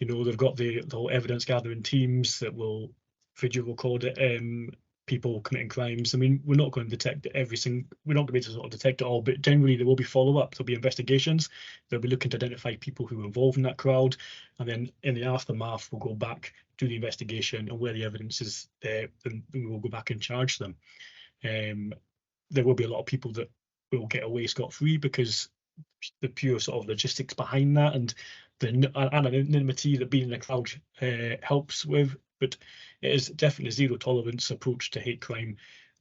They've got the whole evidence gathering teams that will video record it, people committing crimes. I mean, we're not going to detect we're not going to be able to sort of detect it all, but generally there will be follow-up, there'll be investigations, they'll be looking to identify people who were involved in that crowd, and then in the aftermath we'll go back, do the investigation, and where the evidence is there, then we will go back and charge them. There will be a lot of people that will get away scot-free because the pure sort of logistics behind that and the anonymity that being in a crowd helps with, but it is definitely a zero tolerance approach to hate crime.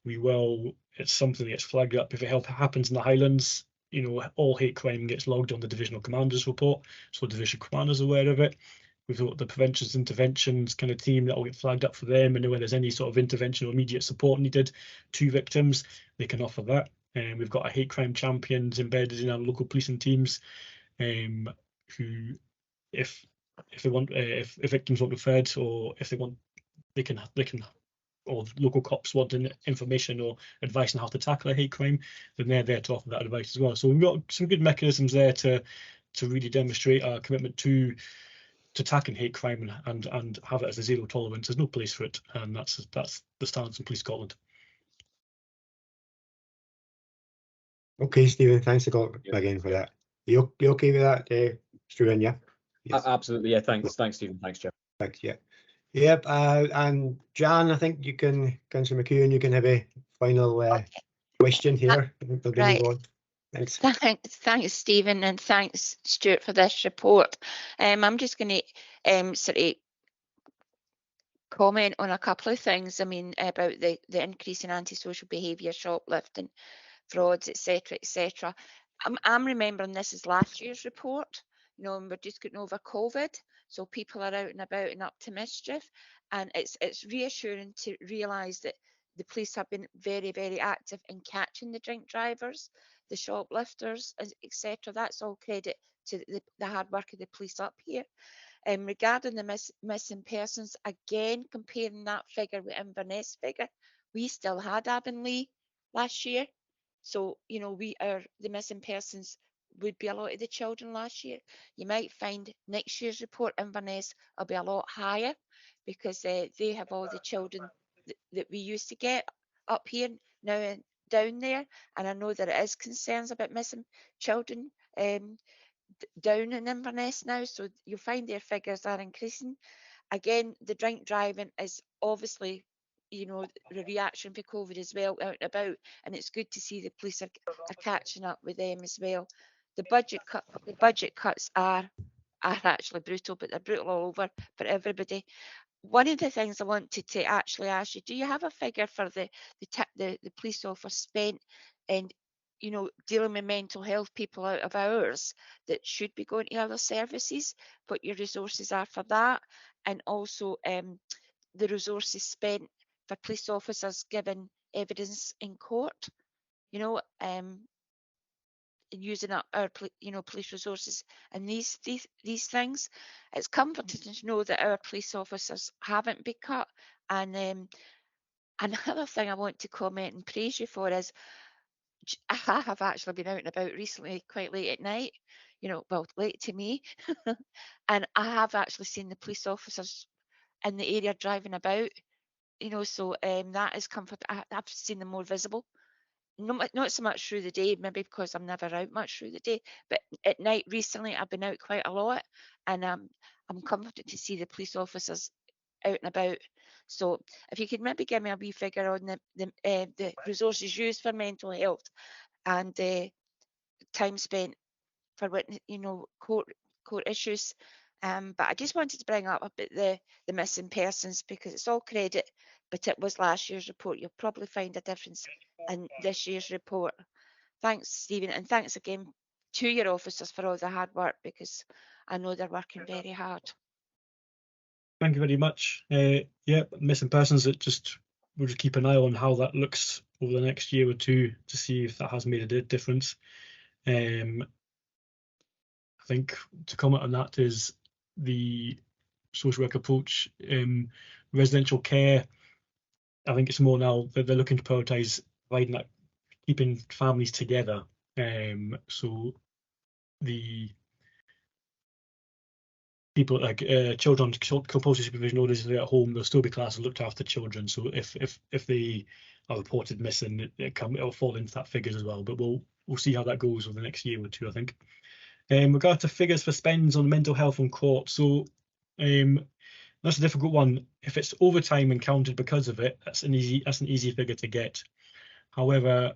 It's something that gets flagged up. If it happens in the Highlands, all hate crime gets logged on the divisional commanders report, so division commanders are aware of it. We've got the preventions interventions kind of team that will get flagged up for them, and when there's any sort of intervention or immediate support needed to victims, they can offer that. And we've got a hate crime champions embedded in our local policing teams, who, if they want, if victims want referred, or if they want, they can, or local cops want information or advice on how to tackle a hate crime, then they're there to offer that advice as well. So we've got some good mechanisms there to really demonstrate our commitment to tackling hate crime and have it as a zero tolerance. There's no place for it, and that's the stance in Police Scotland. Okay, Stephen, thanks a lot again for that. You okay with that, Struan? Yeah. Yes. Absolutely. Yeah. Thanks, Stephen. Thanks, Jeff. Thanks. Yeah. Yep. And Jan, I think you can, Councillor McEwen, you can have a final question here. Right. Thanks. Thanks, Stephen, and thanks, Stuart, for this report. I'm just going to sort of comment on a couple of things. I mean, about the increase in antisocial behaviour, shoplifting, frauds, etc., etc. I'm remembering this is last year's report, and we're just getting over COVID, so people are out and about and up to mischief, and it's reassuring to realise that the police have been very, very active in catching the drink drivers, the shoplifters, etc. That's all credit to the hard work of the police up here. Regarding the missing persons, again, comparing that figure with Inverness figure, we still had Avonlea last year. So, the missing persons would be a lot of the children last year. You might find next year's report, Inverness, will be a lot higher because they have all the children that we used to get up here. Now down there, and I know there is concerns about missing children down in Inverness now, so you'll find their figures are increasing. Again, the drink driving is obviously, you know, the reaction for COVID as well, out and about, and it's good to see the police are catching up with them as well. The budget cuts are actually brutal, but they're brutal all over for everybody. One of the things I wanted to actually ask you, do you have a figure for the police officer spent in, you know, dealing with mental health people out of hours that should be going to other services, what your resources are for that, and also the resources spent for police officers giving evidence in court, you know, using up our police resources and these things. It's comforting to know that our police officers haven't been cut. And another thing I want to comment and praise you for is I have actually been out and about recently quite late at night, you know, well, late to me, and I have actually seen the police officers in the area driving about, you know, so that is comfort. I've seen them more visible. Not so much through the day, maybe because I'm never out much through the day, but at night recently I've been out quite a lot, and I'm comforted to see the police officers out and about. So if you could maybe give me a wee figure on the resources used for mental health and time spent for court issues. But I just wanted to bring up about the missing persons, because it's all credit, but it was last year's report. You'll probably find a difference in this year's report. Thanks, Stephen, and thanks again to your officers for all the hard work, because I know they're working very hard. Thank you very much. Yeah, missing persons, we'll just keep an eye on how that looks over the next year or two to see if that has made a difference. I think to comment on that is the social work approach. Residential care, I think it's more now that they're looking to prioritise providing that, keeping families together. So the people like children on compulsory supervision orders, if they're at home, there'll still be classes looked after children. So if they are reported missing, it'll fall into that figures as well. But we'll see how that goes over the next year or two, I think. In regard to figures for spends on mental health and court, so that's a difficult one. If it's overtime and counted because of it, that's an easy figure to get. However,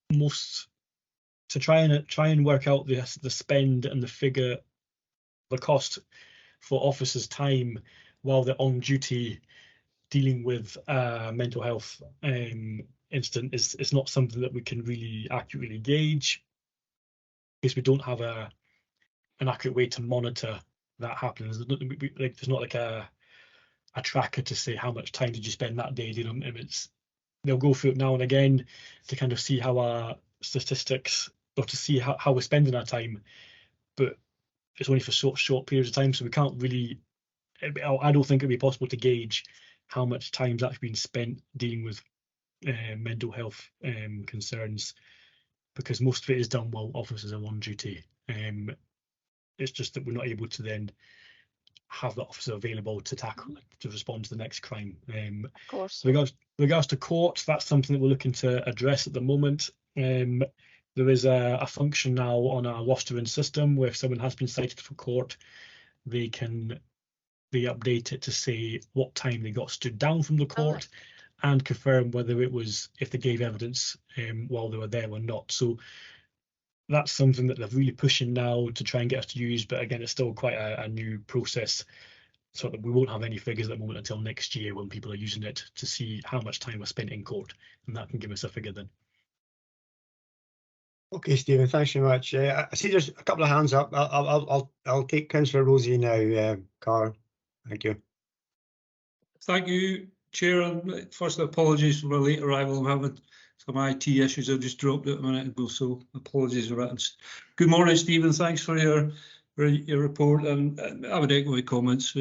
to try and work out the spend and the figure, the cost for officers' time while they're on duty dealing with mental health incident is not something that we can really accurately gauge, because we don't have an accurate way to monitor that happening. There's not like a tracker to say how much time did you spend that day. They'll go through it now and again to kind of see how our statistics, or to see how we're spending our time, but it's only for short periods of time, so we can't really. I don't think it'd be possible to gauge how much time's actually been spent dealing with mental health concerns, because most of it is done while officers are on duty. It's just that we're not able to then have the officer available to respond to the next crime. Of course. Regards to court, that's something that we're looking to address at the moment. There is a function now on our rostering system where if someone has been cited for court, they update it to say what time they got stood down from the court and confirm whether if they gave evidence while they were there or not. So that's something that they're really pushing now to try and get us to use, but again, it's still quite a new process, so that we won't have any figures at the moment until next year when people are using it to see how much time was spent in court, and that can give us a figure then. Okay, Stephen, thanks very much. I see there's a couple of hands up. I'll take Councillor Rosie now, Carl. Thank you. Thank you, Chair. First, apologies for my late arrival. I'm having some IT issues. I just dropped it a minute ago, so apologies for that. Good morning, Stephen. Thanks for your report. I would echo the comments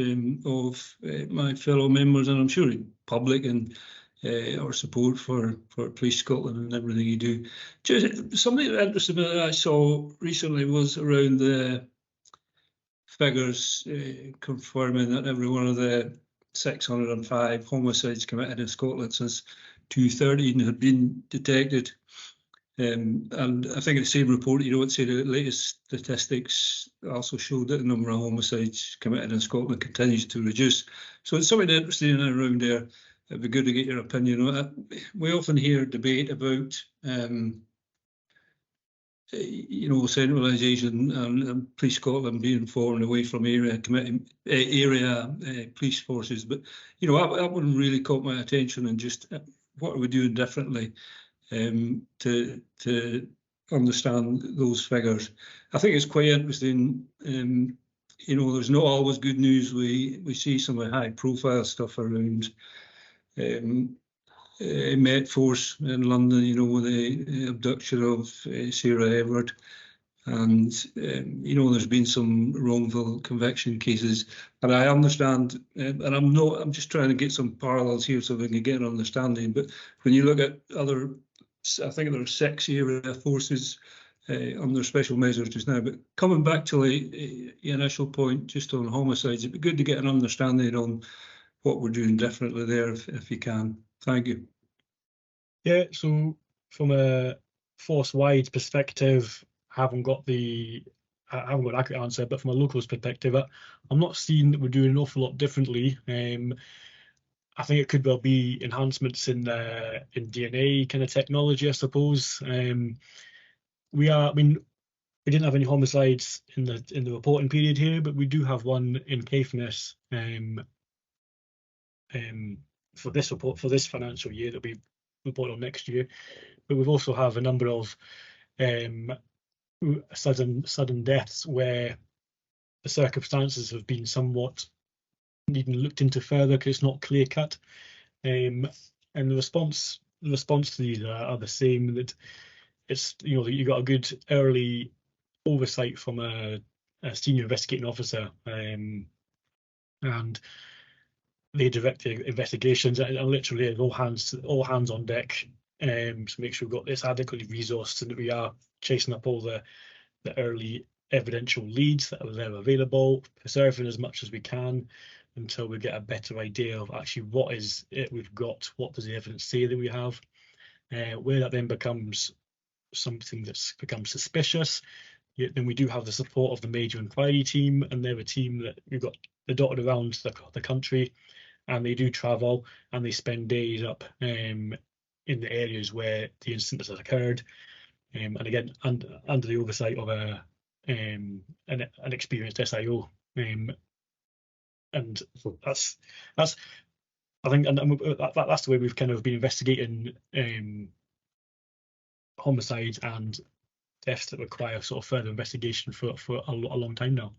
of my fellow members, and I'm sure public, and our support for Police Scotland and everything you do. Just something that interested me that I saw recently was around the figures confirming that every one of the 605 homicides committed in Scotland since 213 had been detected. And I think in the same report, it said the latest statistics also showed that the number of homicides committed in Scotland continues to reduce. So it's something interesting around there. It'd be good to get your opinion on it. We often hear debate about, centralisation and Police Scotland being formed away from area police forces. But that one really caught my attention, and just what are we doing differently to understand those figures. I think it's quite interesting. There's not always good news. We see some of the high profile stuff around Met Force in London, the abduction of Sarah Everard, and there's been some wrongful conviction cases. And I understand, and I'm just trying to get some parallels here so we can get an understanding. But when you look at other, I think there are 6 area forces under special measures just now. But coming back to the initial point, just on homicides, it'd be good to get an understanding on what we're doing differently there, if you can. Thank you. Yeah, so from a force-wide perspective, I haven't got an accurate answer, but from a local's perspective, I'm not seeing that we're doing an awful lot differently. I think it could well be enhancements in DNA kind of technology, I suppose. We didn't have any homicides in the reporting period here, but we do have one in Caithness for this financial year that we report on next year. But we've also have a number of sudden deaths where the circumstances have been somewhat needing looked into further because it's not clear cut. And the response to these are the same, that it's you got a good early oversight from a senior investigating officer, and they direct the investigations, and literally all hands on deck to make sure we've got this adequately resourced and that we are chasing up all the early evidential leads that are there available, preserving as much as we can until we get a better idea of actually what is it we've got, what does the evidence say that we have, where that then becomes something that's become suspicious. Then we do have the support of the major inquiry team, and they're a team that we've got dotted around the country, and they do travel and they spend days up in the areas where the incident has occurred, and again under the oversight of an experienced SIO, and that's I think, and that's the way we've kind of been investigating homicides and deaths that require sort of further investigation for a long time now.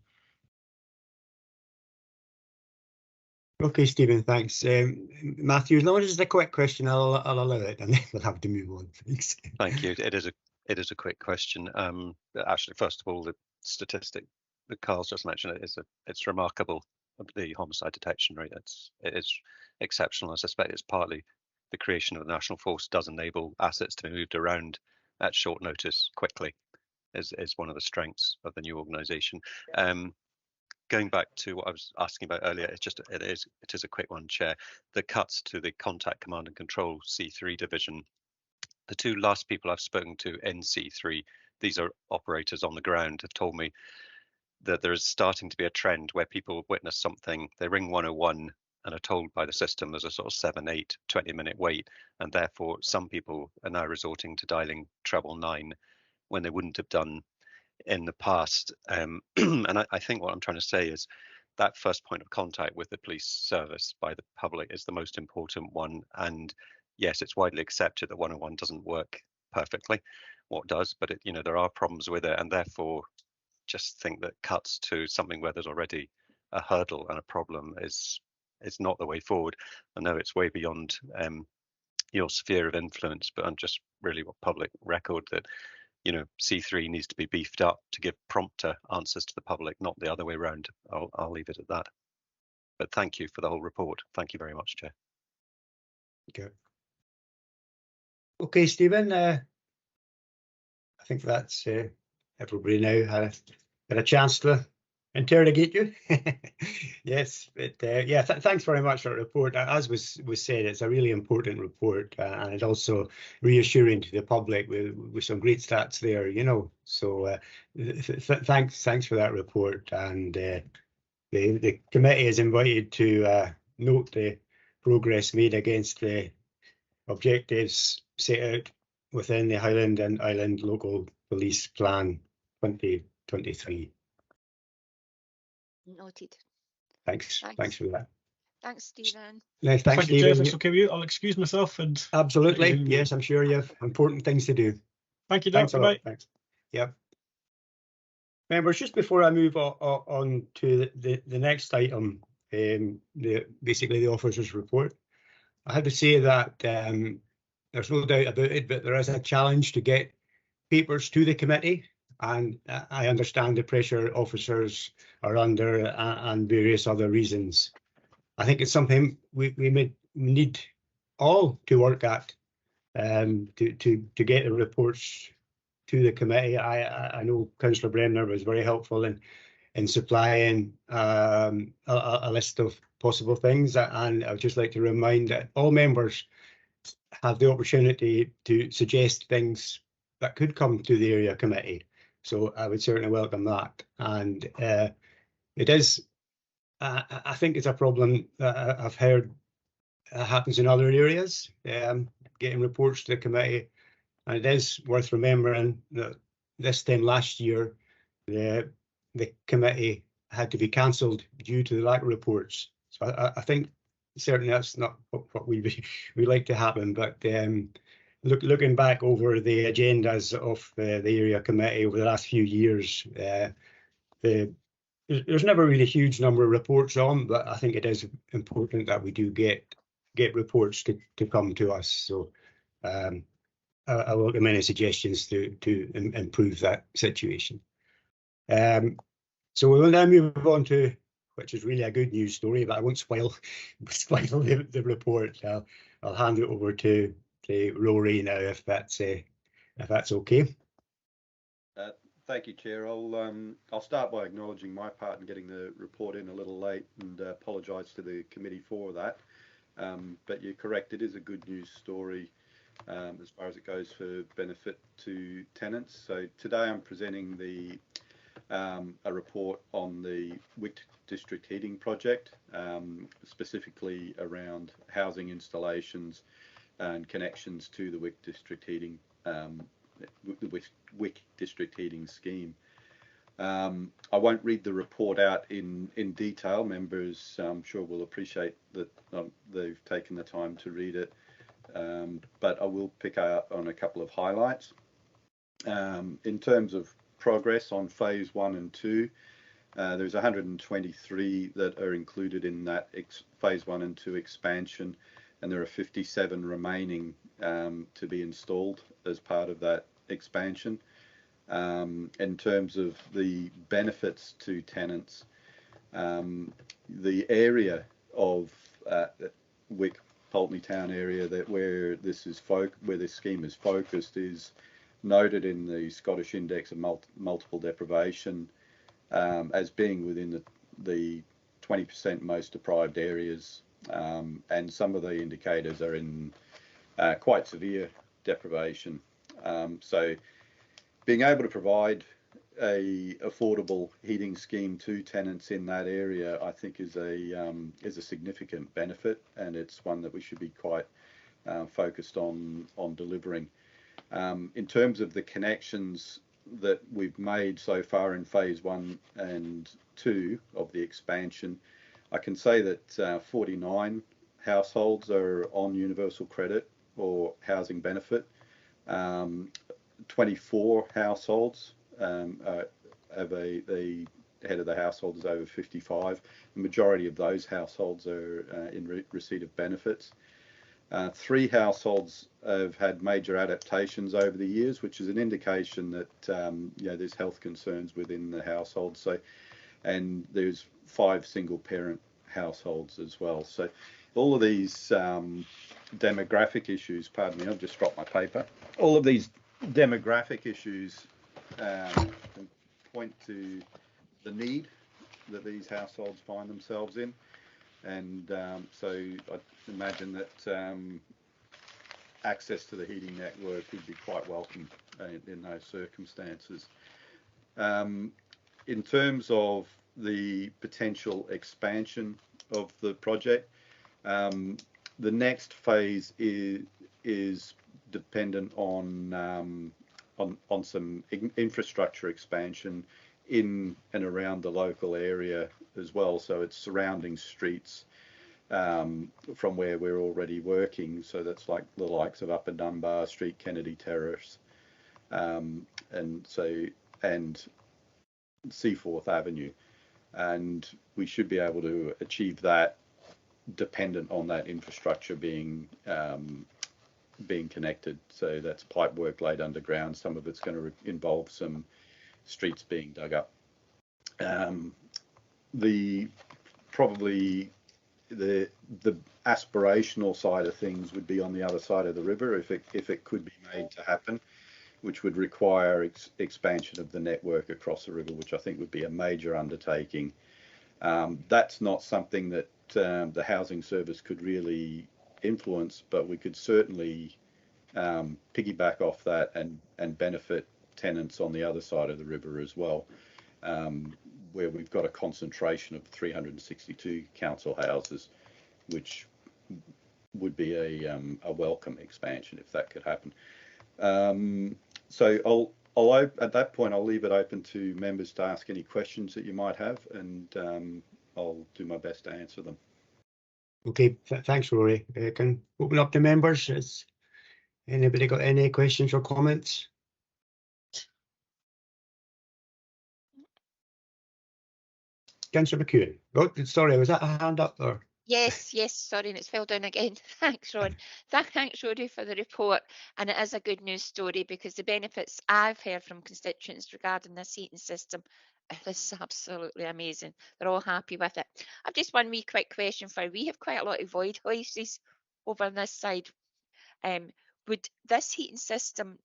Okay, Stephen, thanks. Matthew, as long as it's a quick question, I'll allow it, and then we'll have to move on. Thanks. Thank you. It is a quick question. Actually, first of all, the statistic that Carl's just mentioned, it's remarkable. The homicide detection rate, it is exceptional. I suspect it's partly the creation of the National Force does enable assets to be moved around at short notice quickly, is one of the strengths of the new organisation. Going back to what I was asking about earlier, it is a quick one, Chair. The cuts to the Contact Command and Control C3 division. The 2 last people I've spoken to in C3, these are operators on the ground, have told me that there is starting to be a trend where people witness something, they ring 101 and are told by the system there's a sort of 7, 8, 20-minute wait, and therefore some people are now resorting to dialing 999 when they wouldn't have done in the past. And I think what I'm trying to say is that first point of contact with the police service by the public is the most important one. And yes, it's widely accepted that 101 doesn't work perfectly. What does, but there are problems with it, and therefore just think that cuts to something where there's already a hurdle and a problem is not the way forward. I know it's way beyond your sphere of influence, but I'm just really what public record that C3 needs to be beefed up to give prompter answers to the public, not the other way around. I'll leave it at that. But thank you for the whole report. Thank you very much, Chair. Okay, Stephen. I think that's everybody now had a chance to interrogate you. Yes, but yeah, thanks very much for the report. As was said, it's a really important report, and it's also reassuring to the public with some great stats there, you know. So thanks for that report, and the committee is invited to note the progress made against the objectives set out within the Highland and Island Local Police Plan 2023. Noted. Thanks Thanks. for that. Thanks, Stephen. Thanks, Thank you, Chair. Stephen. If it's okay with you, I'll excuse myself and Absolutely. you- Yes, I'm sure you have important things to do. thank you, Doc. Thanks a lot. Bye. Thanks. Yep. Members, just before I move on to the next item, basically the officer's report, I have to say that there's no doubt about it, but there is a challenge to get papers to the committee, and I understand the pressure officers are under and various other reasons. I think it's something we need all to work at to get the reports to the committee. I know Councillor Bremner was very helpful in supplying a list of possible things, and I would just like to remind that all members have the opportunity to suggest things that could come to the area committee. So I would certainly welcome that. And it is, I think it's a problem that I've heard happens in other areas, getting reports to the committee. And it is worth remembering that this time last year, the committee had to be cancelled due to the lack of reports. So I think certainly that's not what we like to happen. But looking back over the agendas of the area committee over the last few years, there's never really a huge number of reports on, but I think it is important that we do get reports to come to us. So I welcome any suggestions to improve that situation. So we will now move on to, which is really a good news story, but I won't spoil the report. I'll hand it over to Rory now, if that's okay. Thank you, Chair. I'll start by acknowledging my part in getting the report in a little late, and apologise to the committee for that. But you're correct, it is a good news story as far as it goes for benefit to tenants. So today I'm presenting a report on the Wick District Heating Project, specifically around housing installations and connections to the Wick District Heating Wick District Heating Scheme. I won't read the report out in detail. Members, I'm sure will appreciate that they've taken the time to read it, but I will pick out on a couple of highlights. In terms of progress on phase 1 and 2, there's 123 that are included in that phase 1 and 2 expansion, and there are 57 remaining to be installed as part of that expansion. In terms of the benefits to tenants, the area of Wick Pulteney Town area where this scheme is focused is noted in the Scottish Index of Multiple Deprivation as being within the 20% most deprived areas, and some of the indicators are in quite severe deprivation. So being able to provide a affordable heating scheme to tenants in that area, I think is a significant benefit, and it's one that we should be quite focused on delivering. In terms of the connections that we've made so far in phase 1 and 2 of the expansion, I can say that 49 households are on universal credit or housing benefit. 24 households have the head of the household is over 55. The majority of those households are in receipt of benefits. 3 households have had major adaptations over the years, which is an indication that there's health concerns within the household. So, and there's 5 single-parent households as well. So, all of these demographic issues. Pardon me, I've just dropped my paper. All of these demographic issues point to the need that these households find themselves in, and so I imagine that access to the heating network would be quite welcome in those circumstances. In terms of the potential expansion of the project, the next phase is dependent on some infrastructure expansion in and around the local area as well. So it's surrounding streets from where we're already working. So that's like the likes of Upper Dunbar Street, Kennedy Terrace, and Seaforth Avenue. And we should be able to achieve that dependent on that infrastructure being connected. So that's pipe work laid underground. Some of it's going to involve some streets being dug up. Probably the aspirational side of things would be on the other side of the river if it could be made to happen, which would require expansion of the network across the river, which I think would be a major undertaking. That's not something that the housing service could really influence, but we could certainly piggyback off that and benefit tenants on the other side of the river as well, where we've got a concentration of 362 council houses, which would be a welcome expansion if that could happen. So at that point, I'll leave it open to members to ask any questions that you might have, and I'll do my best to answer them. Okay, thanks, Rory. Can open up to members. Has anybody got any questions or comments? Councillor McEwen. Oh, sorry, was that a hand up there? Yes, sorry, and it's fell down again. Thanks, Ron. Thanks, Rory, for the report. And it is a good news story because the benefits I've heard from constituents regarding this heating system is absolutely amazing. They're all happy with it. I've just one wee quick question for you. We have quite a lot of void houses over on this side. Would this heating system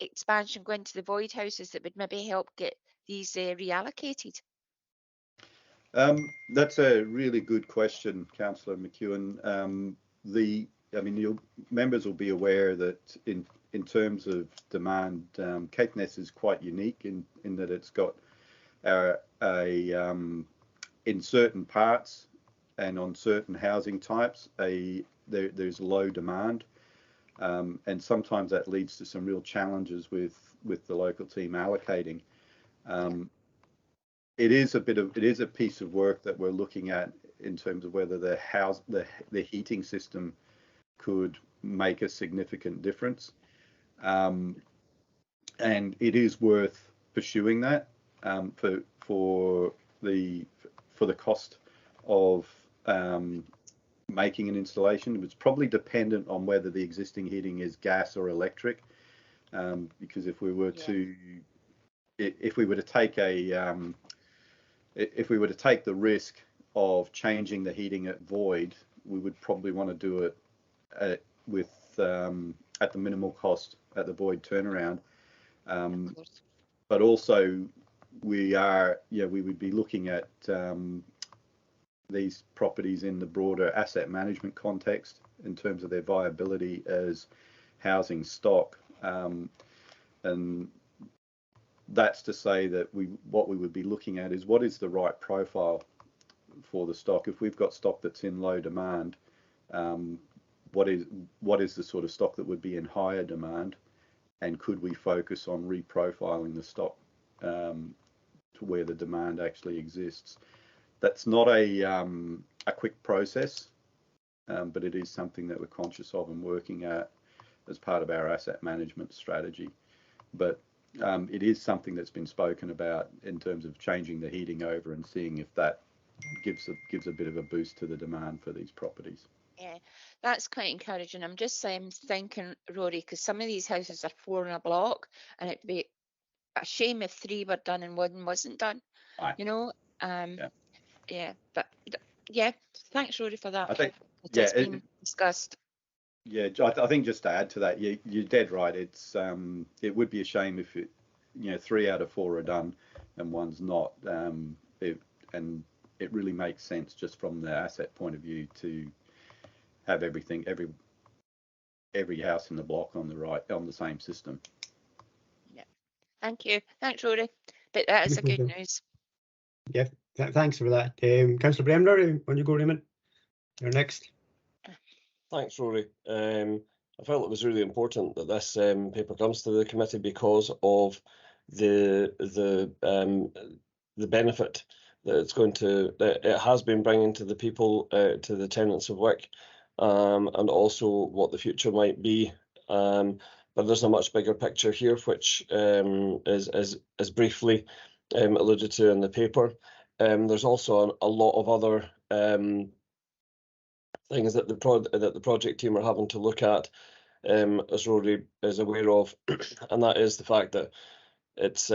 expansion go into the void houses that would maybe help get these reallocated? That's a really good question, Councillor McEwen. Your members will be aware that in terms of demand, Caithness is quite unique in that it's got in certain parts and on certain housing types, there's low demand, and sometimes that leads to some real challenges with the local team allocating. It is a piece of work that we're looking at in terms of whether the heating system could make a significant difference, and it is worth pursuing that for the cost of making an installation. It's probably dependent on whether the existing heating is gas or electric, because if we were to take the risk of changing the heating at void, we would probably want to do it at the minimal cost at the void turnaround. But also we would be looking at these properties in the broader asset management context in terms of their viability as housing stock, and that's to say that what we would be looking at is what is the right profile for the stock. If we've got stock that's in low demand, what is the sort of stock that would be in higher demand, and could we focus on reprofiling the stock to where the demand actually exists? That's not a quick process, but it is something that we're conscious of and working at as part of our asset management strategy. But it is something that's been spoken about in terms of changing the heating over and seeing if that gives a bit of a boost to the demand for these properties. Yeah, that's quite encouraging. I'm just thinking, Rory, because some of these houses are 4 in a block, and it'd be a shame if 3 were done and 1 wasn't done. Right. You know, Yeah. But thanks, Rory, for that. I think It's been discussed. Yeah, I think just to add to that, you're dead right. It would be a shame if 3 out of 4 are done and 1's not. and it really makes sense just from the asset point of view to have everything, every house in the block on the same system. Yeah, thank you. Thanks, Rory. But that is a good news. Yeah, thanks for that. Councillor Bremner, when you go, Raymond, you're next. Thanks, Rory. I felt it was really important that this paper comes to the committee because of the benefit that it's going to, that it has been bringing to the people, to the tenants of Wick, and also what the future might be. But there's a much bigger picture here, which is briefly alluded to in the paper. There's also a lot of other things that the project team are having to look at, as Rory is aware of, and that is the fact that it's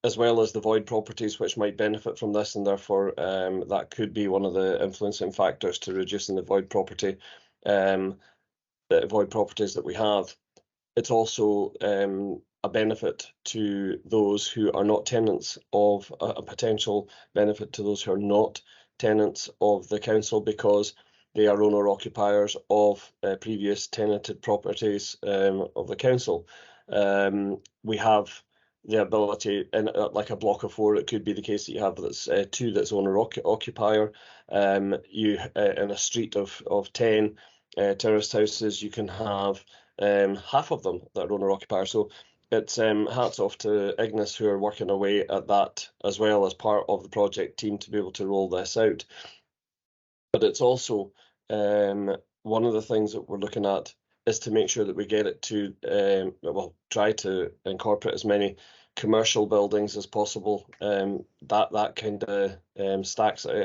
as well as the void properties which might benefit from this, and therefore that could be one of the influencing factors to reducing the void properties that we have. It's also a benefit to those who are not tenants of a potential benefit to those who are not tenants of the council, because they are owner occupiers of previous tenanted properties of the council. We have the ability, in like a block of 4, it could be the case that you have that's 2 that's owner occupier. You in a street of 10 terraced houses, you can have half of them that are owner occupier. So it's hats off to Ignis, who are working away at that as well as part of the project team to be able to roll this out. But it's also one of the things that we're looking at is to make sure that we get it to, well, try to incorporate as many commercial buildings as possible. That kind of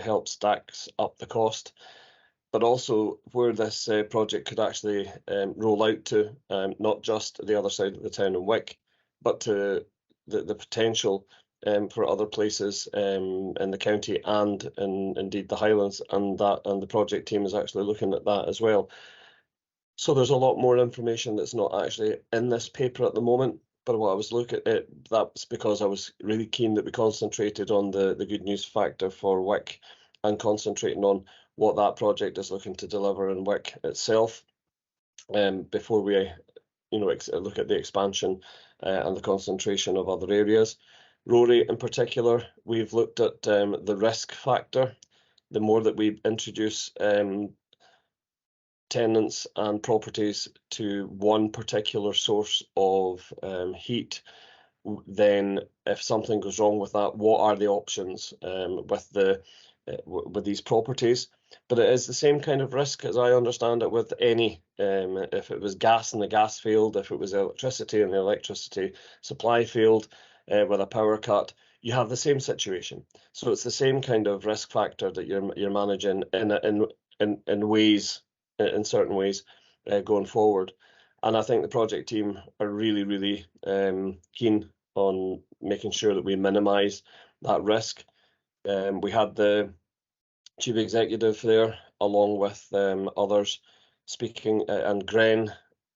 helps stacks up the cost. But also where this project could actually roll out to, not just the other side of the town in Wick, but to the potential for other places in the county and indeed the Highlands, and the project team is actually looking at that as well. So there's a lot more information that's not actually in this paper at the moment, but what I was looking at, that's because I was really keen that we concentrated on the good news factor for Wick and concentrating on what that project is looking to deliver in Wick itself, before we look at the expansion and the concentration of other areas. Rory in particular, we've looked at the risk factor. The more that we introduce tenants and properties to one particular source of heat, then if something goes wrong with that, what are the options with these properties? But it is the same kind of risk, as I understand it, with any, if it was gas in the gas field, if it was electricity in the electricity supply field, with a power cut, you have the same situation. So it's the same kind of risk factor that you're managing in ways, in certain ways, going forward. And I think the project team are really, really keen on making sure that we minimise that risk. We had the chief executive there, along with others speaking, and Gren,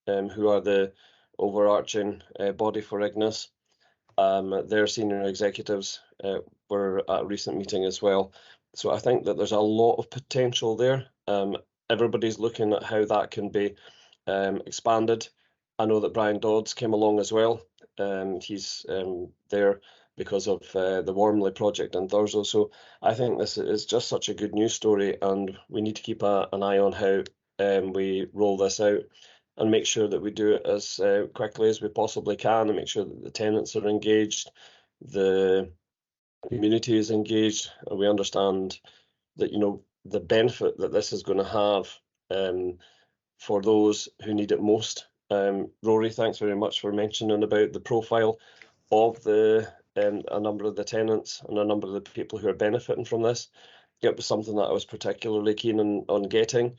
who are the overarching body for Ignis. Their senior executives were at a recent meeting as well. So I think that there's a lot of potential there. Everybody's looking at how that can be expanded. I know that Brian Dodds came along as well. He's there because of the Wormley project in Thurso. So I think this is just such a good news story, and we need to keep an eye on how we roll this out and make sure that we do it as quickly as we possibly can, and make sure that the tenants are engaged, the community is engaged, and we understand that, the benefit that this is going to have for those who need it most. Rory, thanks very much for mentioning about the profile of a number of the tenants and a number of the people who are benefiting from this. It was something that I was particularly keen on getting,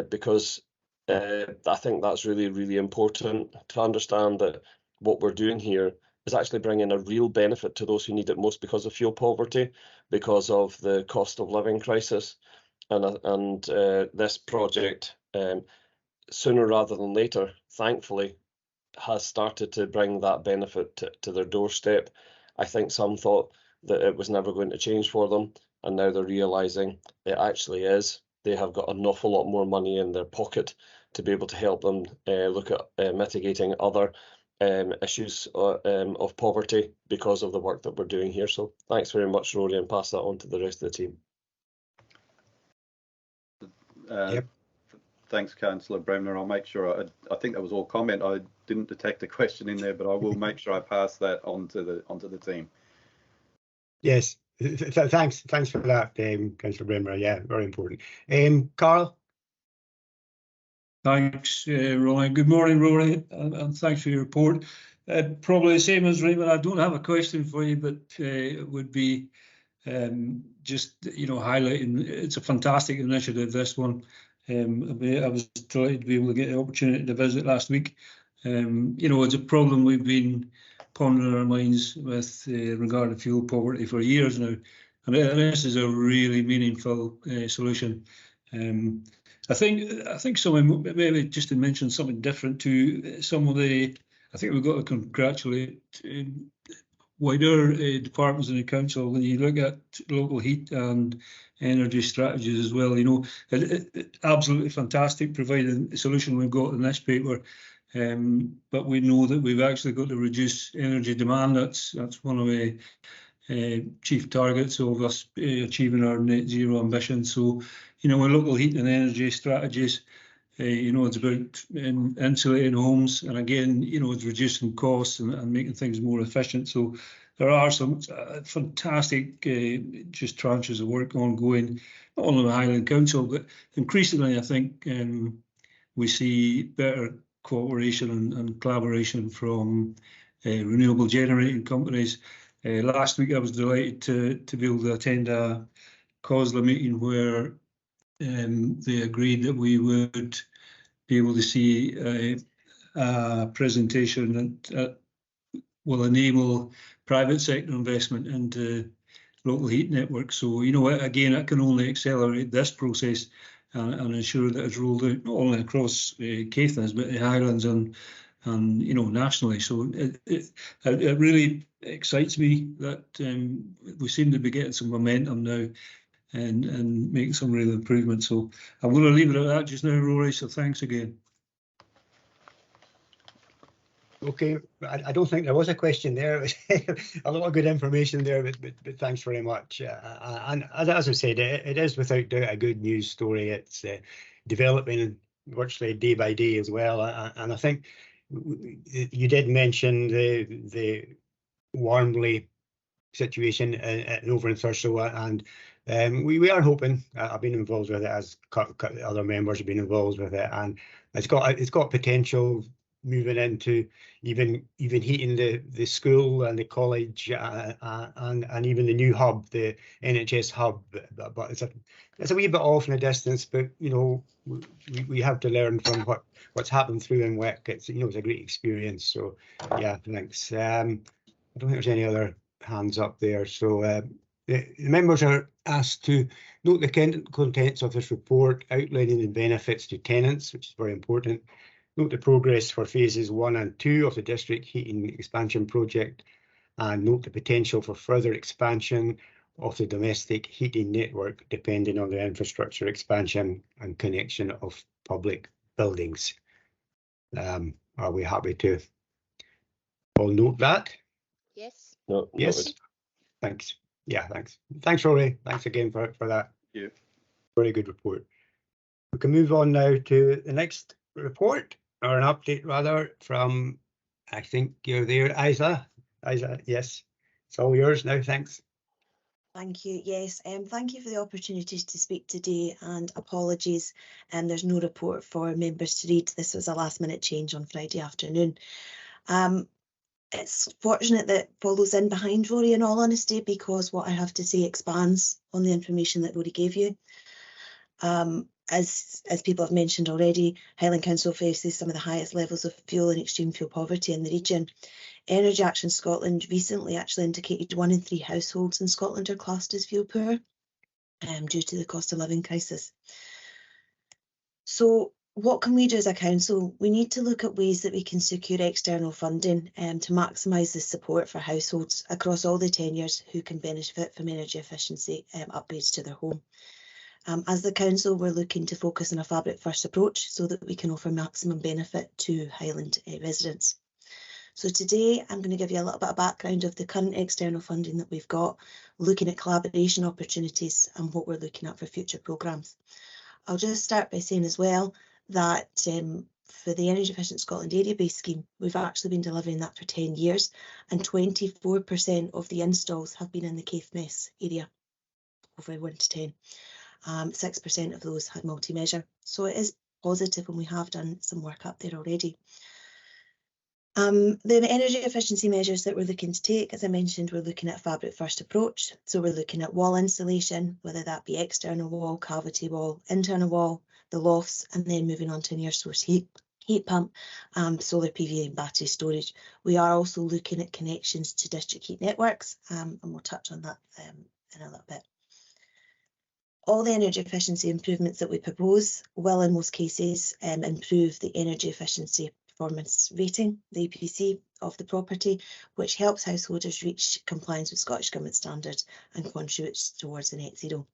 because I think that's really, really important to understand that what we're doing here is actually bringing a real benefit to those who need it most because of fuel poverty, because of the cost of living crisis, and this project, sooner rather than later, thankfully, has started to bring that benefit to their doorstep. I think some thought that it was never going to change for them, and now they're realising it actually is. They have got an awful lot more money in their pocket to be able to help them look at mitigating other issues of poverty because of the work that we're doing here. So thanks very much, Rory, and pass that on to the rest of the team. Yep. Thanks, Councillor Bremner. I'll make sure. I think that was all comment. I didn't detect a question in there, but I will make sure I pass that on to the team. Yes, thanks for that, Councillor Bremner. Yeah, very important. Carl? Thanks, Rory. Good morning, Rory, and thanks for your report. Probably the same as Raymond. I don't have a question for you, but it would be just, highlighting it's a fantastic initiative, this one. I was delighted to be able to get the opportunity to visit last week. It's a problem we've been pondering our minds with regard to fuel poverty for years now, and this is a really meaningful solution. I think someone maybe just to mention something different to some of the. I think we've got to congratulate wider departments in the council when you look at local heat and energy strategies as well. Absolutely fantastic, providing the solution we've got in this paper. But we know that we've actually got to reduce energy demand. That's one of the chief targets of us achieving our net zero ambition. So, with local heat and energy strategies, it's about insulating homes, and again, it's reducing costs and making things more efficient. So there are some fantastic just tranches of work ongoing, not only in the Highland Council, but increasingly, I think we see better cooperation and collaboration from renewable generating companies. Last week, I was delighted to be able to attend a COSLA meeting where they agreed that we would be able to see a presentation that will enable private sector investment into local heat networks. So, again, it can only accelerate this process and ensure that it's rolled out not only across Caithness, but the Highlands and nationally. So it really excites me that we seem to be getting some momentum now and making some real improvements. So I'm going to leave it at that just now, Rory. So thanks again. Okay, I don't think there was a question there. It was a lot of good information there, but thanks very much. And as I said, it is without doubt a good news story. It's developing virtually day by day as well. And I think you did mention the Warmley situation over in Thurso, and we are hoping. I've been involved with it, as other members have been involved with it, and it's got potential moving into even heating the school and the college and even the new hub, the NHS hub. But it's a wee bit off in the distance. But we have to learn from what's happened through in WIC. It's it's a great experience. So yeah, thanks. I don't think there's any other hands up there. So the members are asked to note the contents of this report, outlining the benefits to tenants, which is very important. Note the progress for phases 1 and 2 of the district heating expansion project, and note the potential for further expansion of the domestic heating network depending on the infrastructure expansion and connection of public buildings. Are we happy to all note that? Yes. No, yes. noted. Thanks. Yeah, thanks. Thanks, Rory. Thanks again for that. Yeah. Very good report. We can move on now to the next report, or an update rather, from, I think you're there, Isa. Isa, yes, it's all yours now. Thanks. Thank you. Yes, thank you for the opportunity to speak today, and apologies, there's no report for members to read. This was a last minute change on Friday afternoon. It's fortunate that follows in behind Rory, in all honesty, because what I have to say expands on the information that Rory gave you. As people have mentioned already, Highland Council faces some of the highest levels of fuel and extreme fuel poverty in the region. Energy Action Scotland recently actually indicated 1 in 3 households in Scotland are classed as fuel poor due to the cost of living crisis. So What can we do as a council? We need to look at ways that we can secure external funding to maximise the support for households across all the tenures who can benefit from energy efficiency upgrades to their home. As the council, we're looking to focus on a fabric first approach so that we can offer maximum benefit to Highland residents. So today I'm going to give you a little bit of background of the current external funding that we've got, looking at collaboration opportunities and what we're looking at for future programmes. I'll just start by saying as well that for the Energy Efficient Scotland area-based scheme, we've actually been delivering that for 10 years and 24% of the installs have been in the Caithness area, over 1 to 10. 6% of those had multi-measure. So it is positive and we have done some work up there already. The energy efficiency measures that we're looking to take, as I mentioned, we're looking at a fabric first approach. So we're looking at wall insulation, whether that be external wall, cavity wall, internal wall, the lofts, and then moving on to an air source heat pump, solar PV and battery storage. We are also looking at connections to district heat networks, and we'll touch on that in a little bit. All the energy efficiency improvements that we propose will in most cases improve the energy efficiency performance rating, the EPC of the property, which helps householders reach compliance with Scottish Government standards and contributes towards the net zero.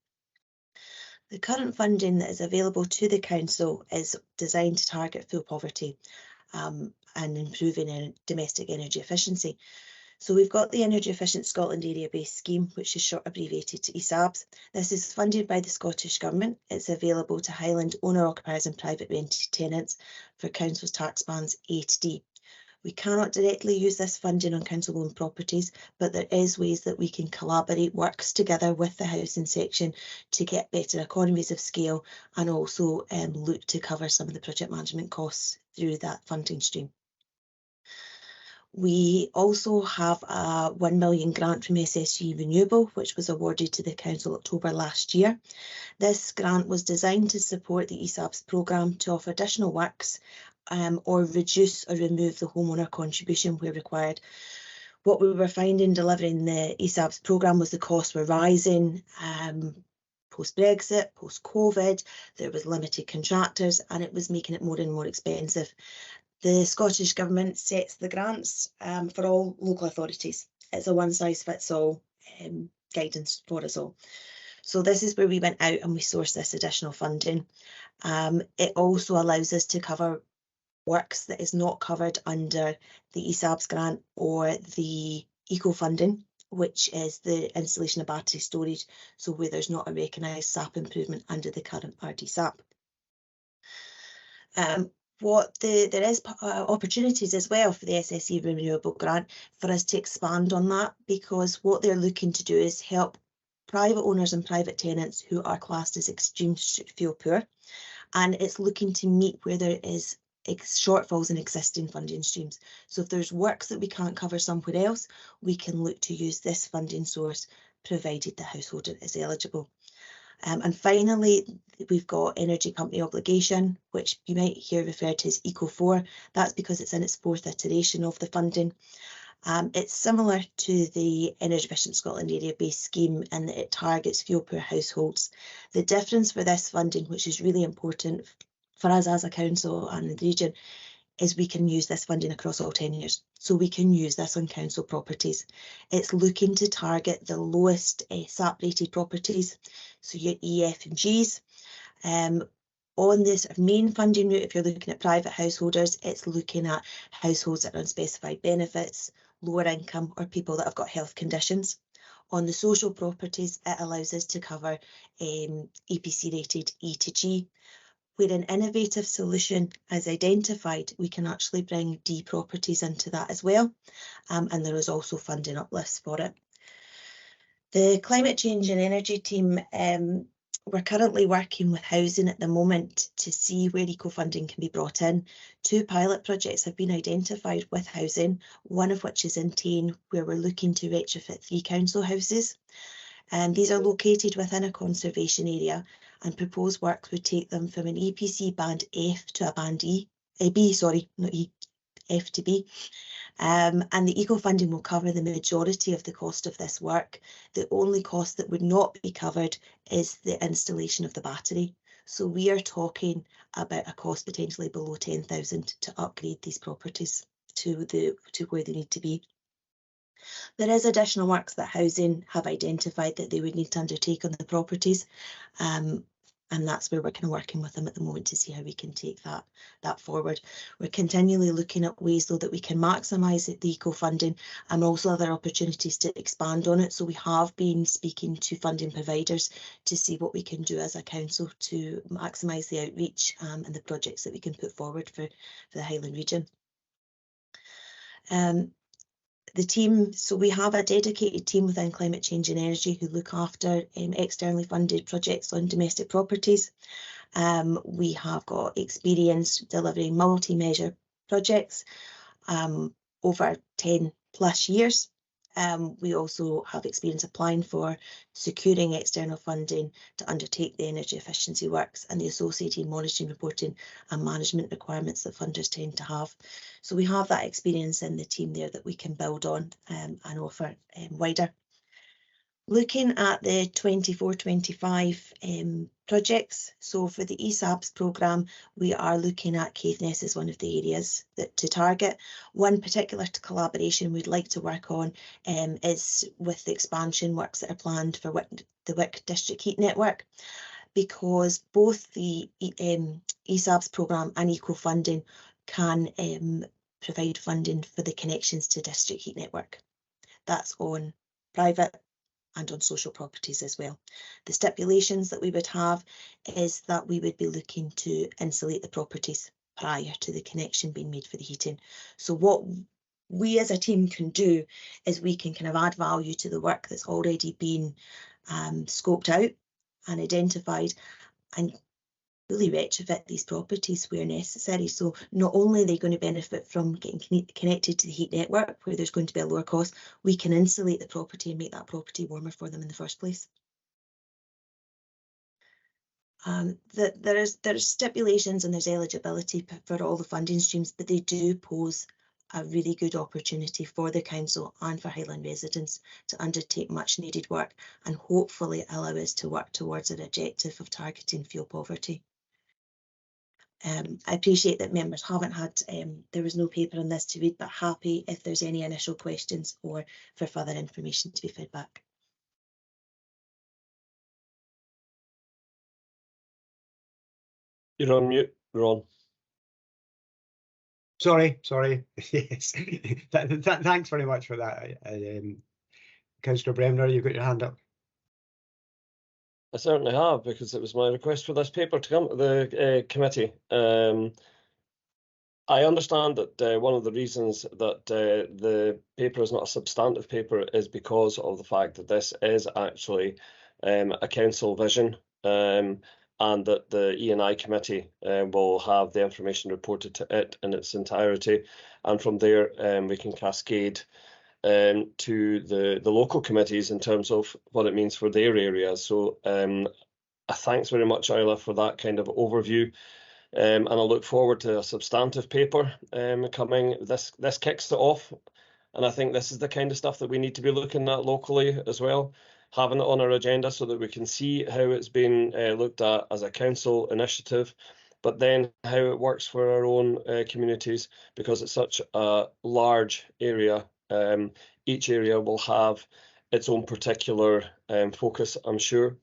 The current funding that is available to the council is designed to target fuel poverty and improving domestic energy efficiency. So we've got the Energy Efficient Scotland area-based scheme, which is short abbreviated to ESABS. This is funded by the Scottish Government. It's available to Highland owner-occupiers and private rented tenants for council's tax bands A to D. We cannot directly use this funding on council-owned properties, but there is ways that we can collaborate, works together with the housing section to get better economies of scale and also look to cover some of the project management costs through that funding stream. We also have a 1 million grant from SSG Renewable, which was awarded to the council October last year. This grant was designed to support the ESABS programme to offer additional works or reduce or remove the homeowner contribution where required. What we were finding delivering the ESABS programme was the costs were rising post-Brexit, post-COVID, there was limited contractors and it was making it more and more expensive. The Scottish Government sets the grants for all local authorities. It's a one-size-fits-all guidance for us all. So this is where we went out and we sourced this additional funding. It also allows us to cover works that is not covered under the ESABS grant or the eco funding, which is the installation of battery storage, so where there's not a recognised SAP improvement under the current RD SAP. There is opportunities as well for the SSE Renewable Grant for us to expand on that, because what they're looking to do is help private owners and private tenants who are classed as extreme fuel poor, and it's looking to meet where there is shortfalls in existing funding streams. So if there's works that we can't cover somewhere else, we can look to use this funding source provided the household is eligible. And finally, we've got energy company obligation, which you might hear referred to as ECO4. That's because it's in its 4th iteration of the funding. It's similar to the Energy Efficient Scotland area-based scheme in that it targets fuel poor households. The difference for this funding, which is really important for us as a council and the region, is we can use this funding across all tenures. So we can use this on council properties. It's looking to target the lowest SAP rated properties, so your E, F and Gs. On this main funding route, if you're looking at private householders, it's looking at households that are on specified benefits, lower income or people that have got health conditions. On the social properties, it allows us to cover EPC rated E to G. Where an innovative solution is identified, we can actually bring D properties into that as well, and there is also funding uplifts for it. The climate change and energy team, we're currently working with housing at the moment to see where eco-funding can be brought in. 2 pilot projects have been identified with housing, one of which is in Tain, where we're looking to retrofit 3 council houses. And these are located within a conservation area, and proposed works would take them from an EPC band F to a band F to B. And the eco funding will cover the majority of the cost of this work. The only cost that would not be covered is the installation of the battery. So we are talking about a cost potentially below 10,000 to upgrade these properties to where they need to be. There is additional works that Housing have identified that they would need to undertake on the properties, and that's where we're kind of working with them at the moment to see how we can take that forward. We're continually looking at ways though that we can maximise the eco-funding and also other opportunities to expand on it. So we have been speaking to funding providers to see what we can do as a council to maximise the outreach and the projects that we can put forward for the Highland region. The team, so we have a dedicated team within Climate Change and Energy who look after externally funded projects on domestic properties. We have got experience delivering multi-measure projects over 10 plus years. We also have experience applying for securing external funding to undertake the energy efficiency works and the associated monitoring, reporting and management requirements that funders tend to have. So we have that experience in the team there that we can build on and offer wider. Looking at the 24-25 projects, so for the ESABS programme, we are looking at Caithness as one of the areas to target. One particular collaboration we'd like to work on is with the expansion works that are planned for the Wick District Heat Network, because both the ESABS programme and eco-funding can provide funding for the connections to District Heat Network. That's on private and on social properties as well. The stipulations that we would have is that we would be looking to insulate the properties prior to the connection being made for the heating. So what we as a team can do is we can kind of add value to the work that's already been scoped out and identified and fully retrofit these properties where necessary. So not only are they going to benefit from getting connected to the heat network where there's going to be a lower cost, we can insulate the property and make that property warmer for them in the first place. There's stipulations and there's eligibility for all the funding streams, but they do pose a really good opportunity for the council and for Highland residents to undertake much needed work and hopefully allow us to work towards our objective of targeting fuel poverty. I appreciate that members haven't had, there was no paper on this to read, but happy if there's any initial questions or for further information to be fed back. You're on mute, Ron. Sorry. Yes. Thanks very much for that. Councillor Bremner, you've got your hand up. I certainly have, because it was my request for this paper to come to the committee. I understand that one of the reasons that the paper is not a substantive paper is because of the fact that this is actually a council vision, and that the E&I committee will have the information reported to it in its entirety, and from there we can cascade to the local committees in terms of what it means for their areas. So thanks very much, Isla, for that kind of overview. And I look forward to a substantive paper coming. This kicks it off, and I think this is the kind of stuff that we need to be looking at locally as well, having it on our agenda so that we can see how it's been looked at as a council initiative, but then how it works for our own communities, because it's such a large area. Each area will have its own particular focus, I'm sure.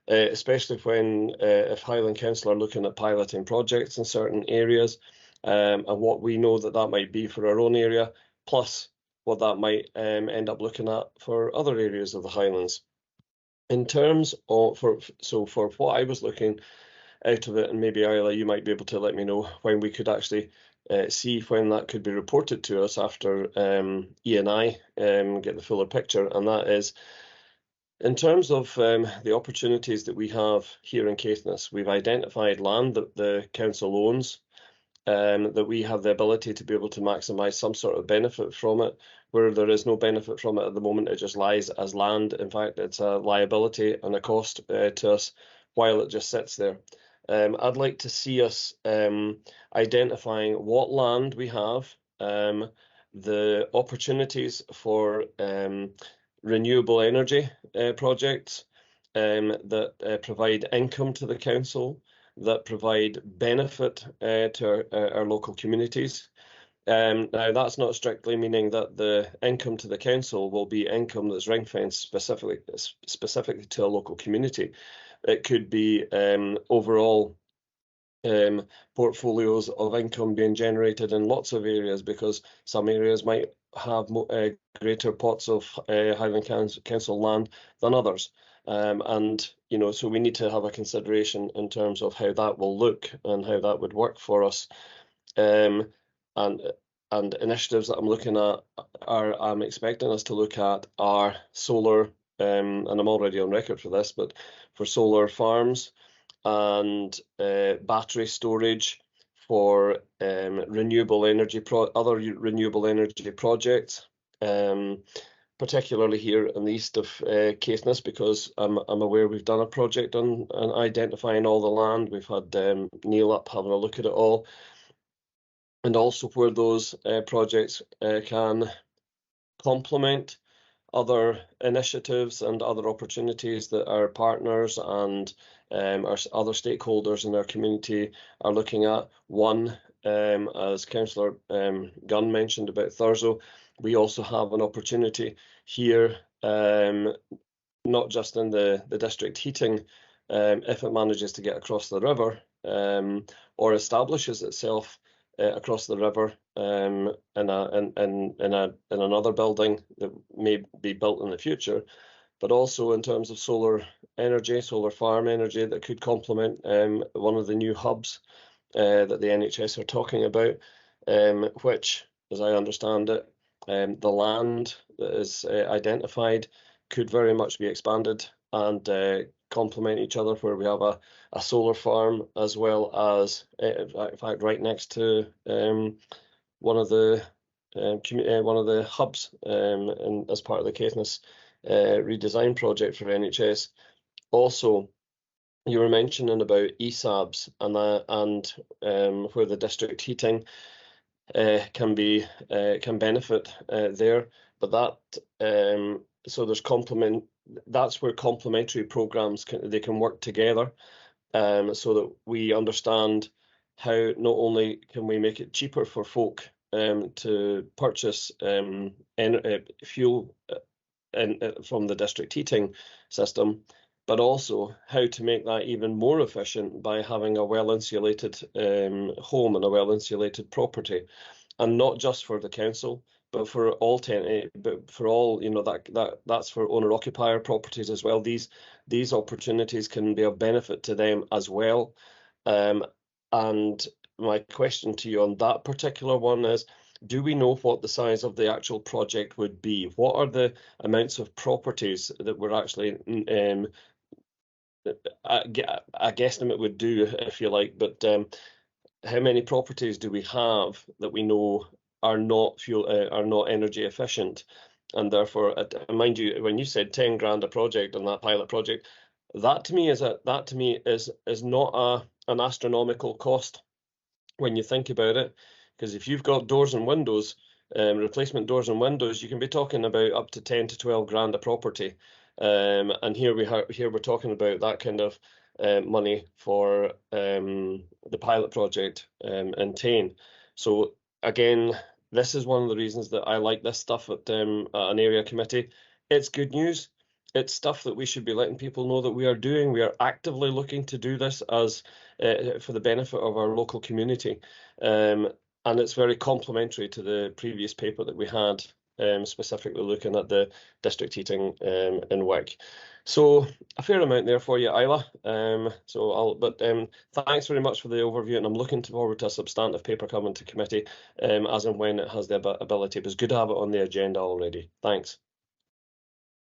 Especially when if Highland Council are looking at piloting projects in certain areas, and what we know that might be for our own area, plus what that might end up looking at for other areas of the Highlands. In terms of for what I was looking out of it, and maybe Isla, you might be able to let me know when we could actually see when that could be reported to us after E&I get the fuller picture, and that is, in terms of the opportunities that we have here in Caithness, we've identified land that the council owns, that we have the ability to be able to maximise some sort of benefit from it. Where there is no benefit from it at the moment, it just lies as land. In fact, it's a liability and a cost to us while it just sits there. I'd like to see us identifying what land we have, the opportunities for renewable energy projects that provide income to the council, that provide benefit to our local communities. Now, that's not strictly meaning that the income to the council will be income that's ring-fenced specifically to a local community. It could be overall portfolios of income being generated in lots of areas, because some areas might have greater pots of Highland Council land than others. And, you know, so we need to have a consideration in terms of how that will look and how that would work for us. And initiatives that I'm looking at I'm expecting us to look at are solar, and I'm already on record for this, but for solar farms and battery storage for renewable energy other renewable energy projects, particularly here in the east of Caithness, because I'm aware we've done a project on identifying all the land. We've had Neil up having a look at it all, and also where those projects can complement other initiatives and other opportunities that our partners and our other stakeholders in our community are looking at. One, as Councillor Gunn mentioned about Thurso, we also have an opportunity here, not just in the district heating, if it manages to get across the river or establishes itself across the river in another building that may be built in the future, but also in terms of solar energy, solar farm energy that could complement one of the new hubs that the NHS are talking about, which, as I understand it, the land that is identified could very much be expanded and complement each other, where we have a solar farm as well as, in fact, right next to one of the hubs as part of the Caithness redesign project for NHS. Also, you were mentioning about ESABs and where the district heating can benefit there, but that so there's that's where complementary programs can work together, so that we understand how not only can we make it cheaper for folk to purchase fuel from the district heating system, but also how to make that even more efficient by having a well-insulated home and a well-insulated property, and not just for the council, but for all you know, that's for owner-occupier properties as well. These opportunities can be of benefit to them as well. And my question to you on that particular one is, do we know what the size of the actual project would be? What are the amounts of properties that we're actually a guesstimate would do, if you like, but how many properties do we have that we know are not energy efficient? And therefore, mind you, when you said 10 grand a project on that pilot project, that to me is not an astronomical cost when you think about it, because if you've got doors and windows, replacement doors and windows, you can be talking about up to 10 to 12 grand a property. And here we're talking about that kind of money for the pilot project in Tain. So again, this is one of the reasons that I like this stuff at an area committee. It's good news. It's stuff that we should be letting people know that we are doing. We are actively looking to do this as for the benefit of our local community. And it's very complementary to the previous paper that we had, specifically looking at the district heating in Wick. So a fair amount there for you, Isla. Thanks very much for the overview, and I'm looking forward to a substantive paper coming to committee as and when it has the ability. But it's good to have it on the agenda already. Thanks.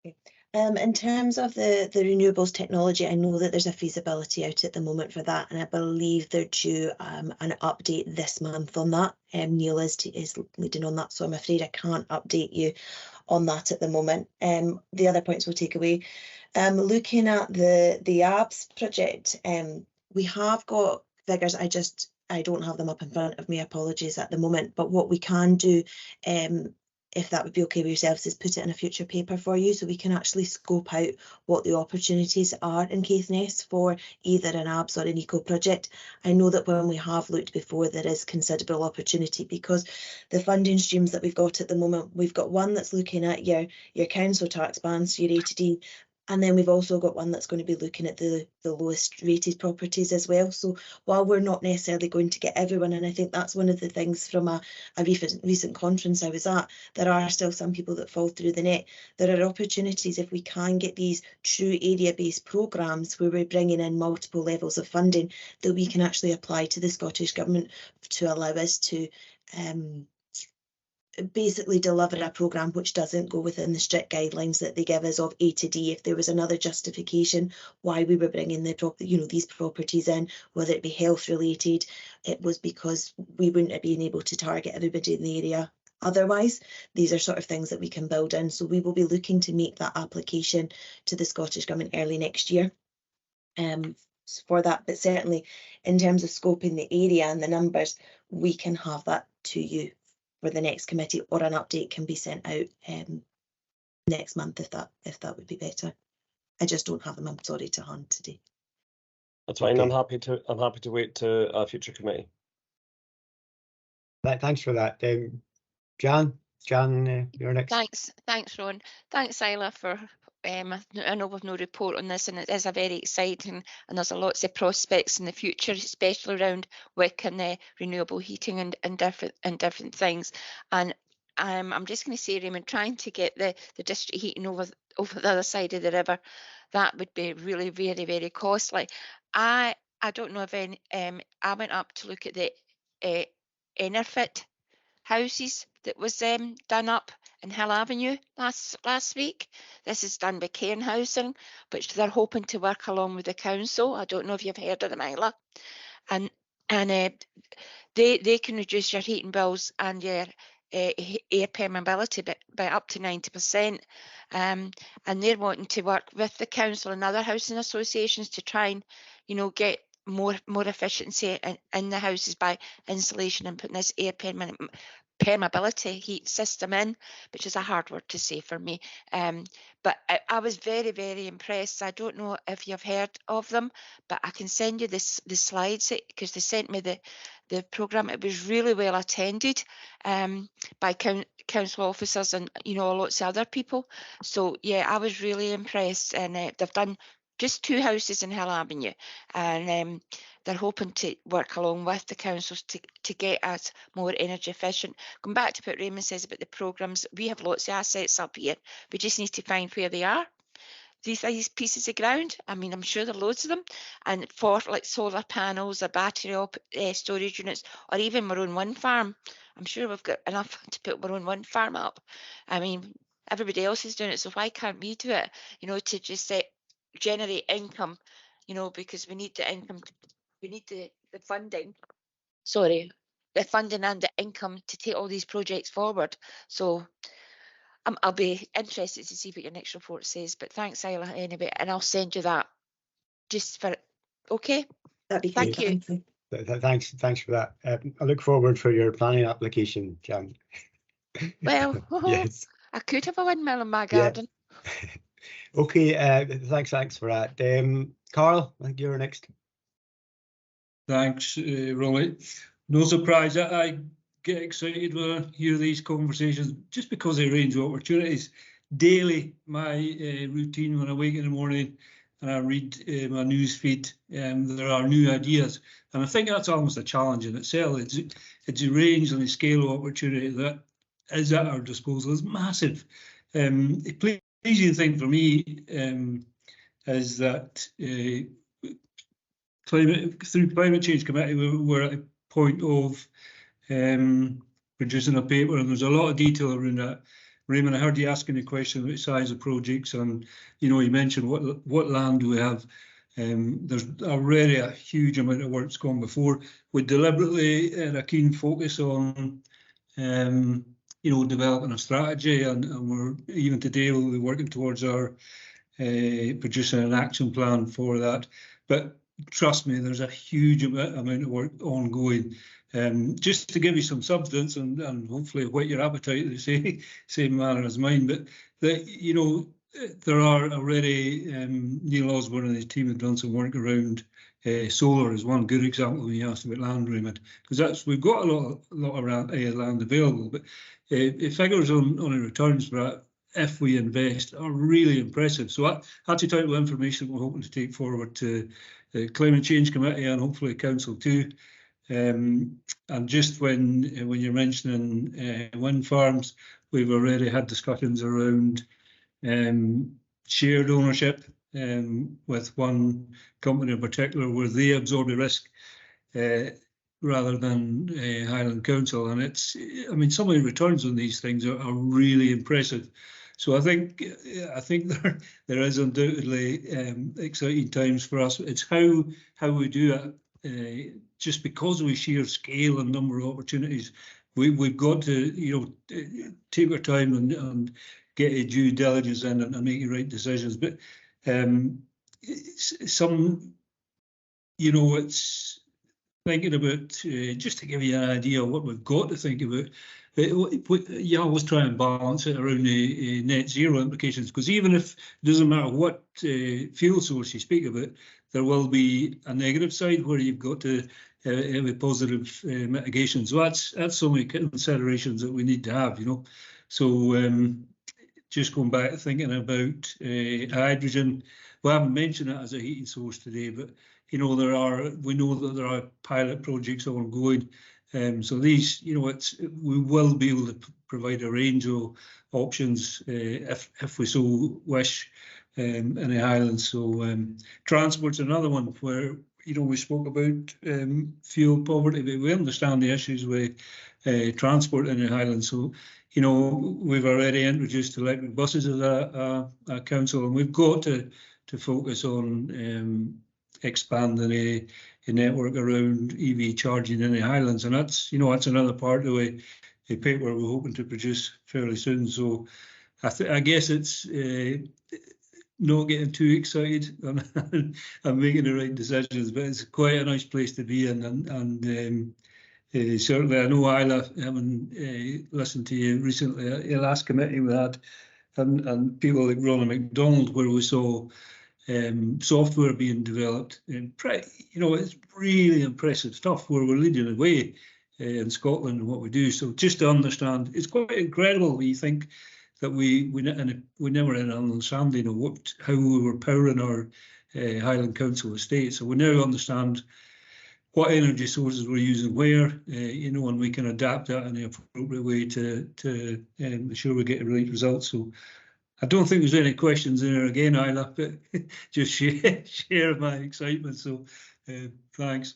Okay. In terms of the renewables technology, I know that there's a feasibility out at the moment for that, and I believe they're due an update this month on that. Neil is leading on that, so I'm afraid I can't update you on that at the moment. The other points we'll take away. Looking at the ABS project, we have got figures. I don't have them up in front of me, apologies at the moment, but what we can do if that would be okay with yourselves, is put it in a future paper for you so we can actually scope out what the opportunities are in Caithness for either an ABS or an eco project. I know that when we have looked before, there is considerable opportunity because the funding streams that we've got at the moment, we've got one that's looking at your council tax bands, your A to D, and then we've also got one that's going to be looking at the lowest rated properties as well. So while we're not necessarily going to get everyone, and I think that's one of the things from a recent conference I was at, there are still some people that fall through the net. There are opportunities if we can get these true area-based programmes where we're bringing in multiple levels of funding that we can actually apply to the Scottish Government to allow us to basically deliver a programme which doesn't go within the strict guidelines that they give us of A to D. If there was another justification why we were bringing these properties in, whether it be health related, it was because we wouldn't have been able to target everybody in the area. Otherwise, these are sort of things that we can build in. So we will be looking to make that application to the Scottish Government early next year for that. But certainly in terms of scoping the area and the numbers, we can have that to you for the next committee, or an update can be sent out next month if that would be better. I just don't have them, I'm sorry, to hand today. That's fine. Okay. I'm happy to wait to a future committee. Thanks for that. Jan, you're next. Thanks, Ron. Thanks, Isla, for I know we've no report on this, and it is a very exciting, and there's a lots of prospects in the future, especially around WIC and renewable heating and different things. And I'm just going to say, Raymond, trying to get the district heating over the other side of the river, that would be really very, very costly. I don't know if any, I went up to look at the Enerfit houses that was done up in Hill Avenue last week. This is done by Cairn Housing, which they're hoping to work along with the council. I don't know if you've heard of them, Isla. And they can reduce your heating bills and your air permeability by up to 90%. And they're wanting to work with the council and other housing associations to try and, get more efficiency in the houses by insulation and putting this air permeability heat system in, which is a hard word to say for me. But I was very, very impressed. I don't know if you've heard of them, but I can send you the slides because they sent me the programme. It was really well attended by council officers and lots of other people. So yeah, I was really impressed, and they've done just 2 houses in Hill Avenue, and they're hoping to work along with the councils to get us more energy efficient. Going back to what Raymond says about the programmes, we have lots of assets up here. We just need to find where they are. These pieces of ground, I mean, I'm sure there are loads of them, and for like solar panels or battery storage units, or even our own wind farm. I'm sure we've got enough to put our own wind farm up. I mean, everybody else is doing it, so why can't we do it? To just generate income, because we need the income, we need the funding. Sorry, the funding and the income to take all these projects forward. So I'll be interested to see what your next report says. But thanks, Isla, anyway, and I'll send you that just for. Okay. That'd be great. Thank you. Thanks for that. I look forward for your planning application, Jan. Well, yes. I could have a windmill in my garden. Yeah. Okay, thanks for that. Carl, I think you're next. Thanks, Rolly. No surprise that I get excited when I hear these conversations, just because they range of opportunities. Daily, my routine when I wake in the morning and I read my news feed, there are new ideas, and I think that's almost a challenge in itself. It's a range and the scale of opportunity that is at our disposal is massive. The pleasing thing for me is that through Climate Change Committee, we're at a point of producing a paper, and there's a lot of detail around that. Raymond, I heard you asking the question about the size of projects, and you mentioned what land we have. There's already a huge amount of work that's gone before. We deliberately had a keen focus on developing a strategy, and we're even today we'll be working towards our producing an action plan for that. But trust me, there's a huge amount of work ongoing. Just to give you some substance and hopefully whet your appetite, the same manner as mine, but there are already, Neil Osborne and his team have done some work around solar is one good example when you asked about land, Raymond, because we've got a lot of land available, but figures on the returns for that, if we invest, are really impressive. So that's the type of information we're hoping to take forward to the Climate Change Committee and hopefully Council too. And just when you're mentioning wind farms, we've already had discussions around shared ownership with one company in particular where they absorb the risk rather than Highland Council. And some of the returns on these things are really impressive. So I think there is undoubtedly exciting times for us. It's how we do it. Just because we share scale and number of opportunities, we've got to take our time and get a due diligence in and make the right decisions. But it's thinking about, just to give you an idea of what we've got to think about, you always try and balance it around the net zero implications, because even if it doesn't matter what fuel source you speak about, there will be a negative side where you've got to have a positive mitigation. So that's some of the considerations that we need to have, So just going back to thinking about hydrogen, we haven't mentioned it as a heating source today, but we know that there are pilot projects ongoing. So these, we will be able to provide a range of options if we so wish in the Highlands. So transport's another one where we spoke about fuel poverty, but we understand the issues with transport in the Highlands. So we've already introduced electric buses as a council, and we've got to focus on expanding a network around EV charging in the Highlands, and that's another part of a paper we're hoping to produce fairly soon. So I guess it's not getting too excited and making the right decisions, but it's quite a nice place to be in, and certainly I know Isla, having listened to you recently at the last committee we had, and people like Ronald McDonald, where we saw software being developed, it's really impressive stuff where we're leading the way in Scotland and what we do. So just to understand, it's quite incredible when you think that we never had an understanding of how we were powering our Highland Council estate. So we now understand what energy sources we're using where, and we can adapt that in the appropriate way to ensure we get the right results. So I don't think there's any questions there again, Isla, but just share my excitement. So thanks.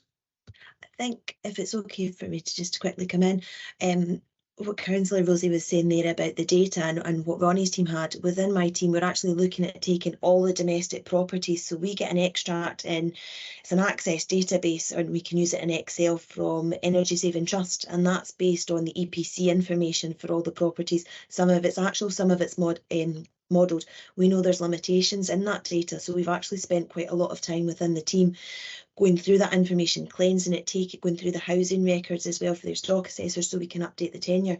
I think if it's okay for me to just quickly come in, what Councillor Rosie was saying there about the data and what Ronnie's team had, within my team, we're actually looking at taking all the domestic properties. So we get an extract in, it's an access database, and we can use it in Excel from Energy Saving Trust. And that's based on the EPC information for all the properties. Some of it's actual, some of it's modelled. We know there's limitations in that data. So we've actually spent quite a lot of time within the team going through that information, cleansing it, going through the housing records as well for their stock assessors so we can update the tenure.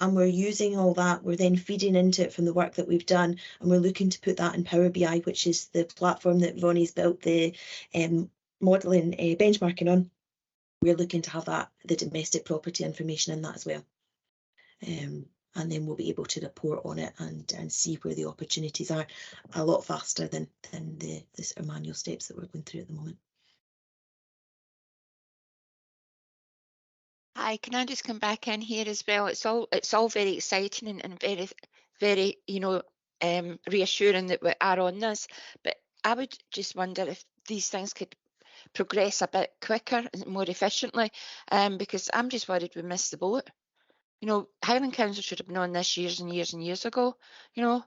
And we're using all that, we're then feeding into it from the work that we've done, and we're looking to put that in Power BI, which is the platform that Ronnie's built the modelling benchmarking on. We're looking to have the domestic property information in that as well. And then we'll be able to report on it and see where the opportunities are a lot faster than the sort of manual steps that we're going through at the moment. Hi, can I just come back in here as well? It's all very exciting and very, very, reassuring that we are on this. But I would just wonder if these things could progress a bit quicker and more efficiently, because I'm just worried we missed the boat. Highland Council should have been on this years and years and years ago. With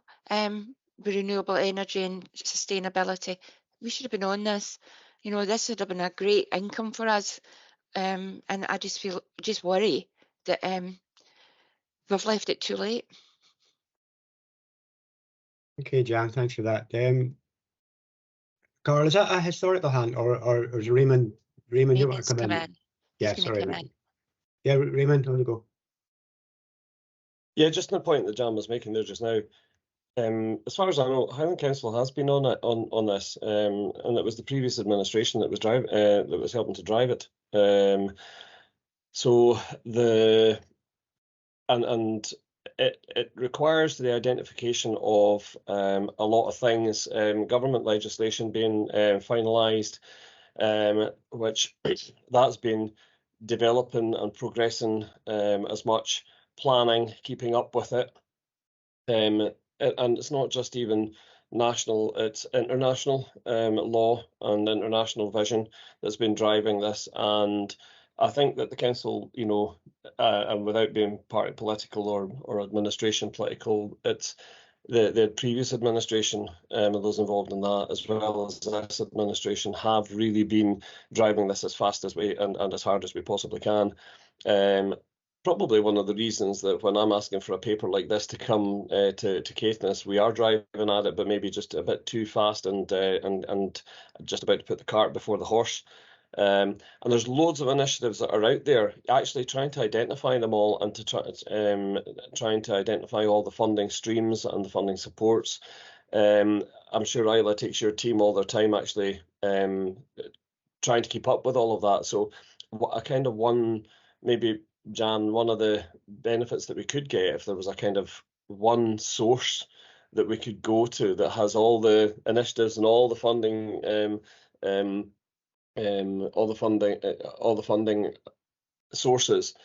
renewable energy and sustainability, we should have been on this. This would have been a great income for us. And I just worry that we've left it too late. Okay, Jan, thanks for that. Carl, is that a historical hand, or is Raymond? Do you want to come in? Yeah, sorry. Yeah, Raymond, on the go. Yeah, just the point that Jan was making there just now. As far as I know, Highland Council has been on it on this, and it was the previous administration that was helping to drive it. So it requires the identification of a lot of things, government legislation being finalised, which that's been developing and progressing as much planning, keeping up with it. And it's not just even national, it's international law and international vision that's been driving this. And I think that the council, you know, and without being party political or administration political, it's the previous administration and those involved in that, as well as this administration, have really been driving this as fast as we and as hard as we possibly can. Probably one of the reasons that when I'm asking for a paper like this to come to Caithness, we are driving at it, but maybe just a bit too fast and just about to put the cart before the horse. And there's loads of initiatives that are out there, actually trying to identify them all and to trying to identify all the funding streams and the funding supports. I'm sure Isla takes your team all their time actually trying to keep up with all of that. So a kind of maybe Jan, one of the benefits that we could get if there was a kind of one source that we could go to that has all the initiatives and all the funding, all the funding sources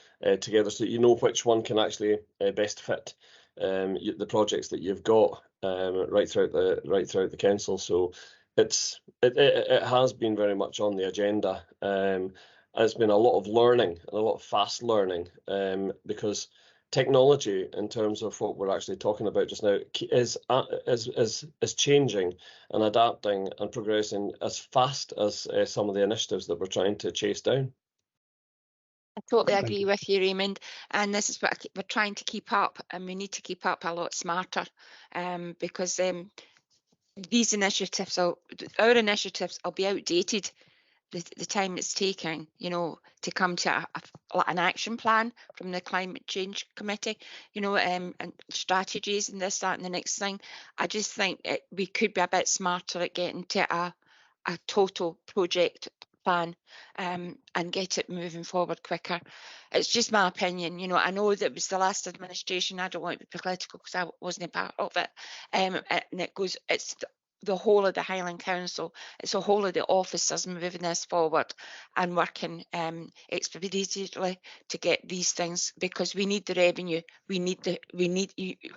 together, so you know which one can actually best fit the projects that you've got right throughout the council. So it has been very much on the agenda. It's been a lot of learning, a lot of fast learning, because technology, in terms of what we're actually talking about just now, is changing and adapting and progressing as fast as some of the initiatives that we're trying to chase down. I totally agree with you, Raymond. And this is what we're trying to keep up, and we need to keep up a lot smarter, because these initiatives, our initiatives, will be outdated the time it's taking, you know, to come to an action plan from the Climate Change Committee, you know, and strategies and this, that, and the next thing. I just think we could be a bit smarter at getting to a total project plan and get it moving forward quicker. It's just my opinion, you know. I know that it was the last administration. I don't want to be political because I wasn't a part of it. And it's the whole of the Highland Council, it's the whole of the officers moving this forward and working expeditiously to get these things, because we need the revenue. We need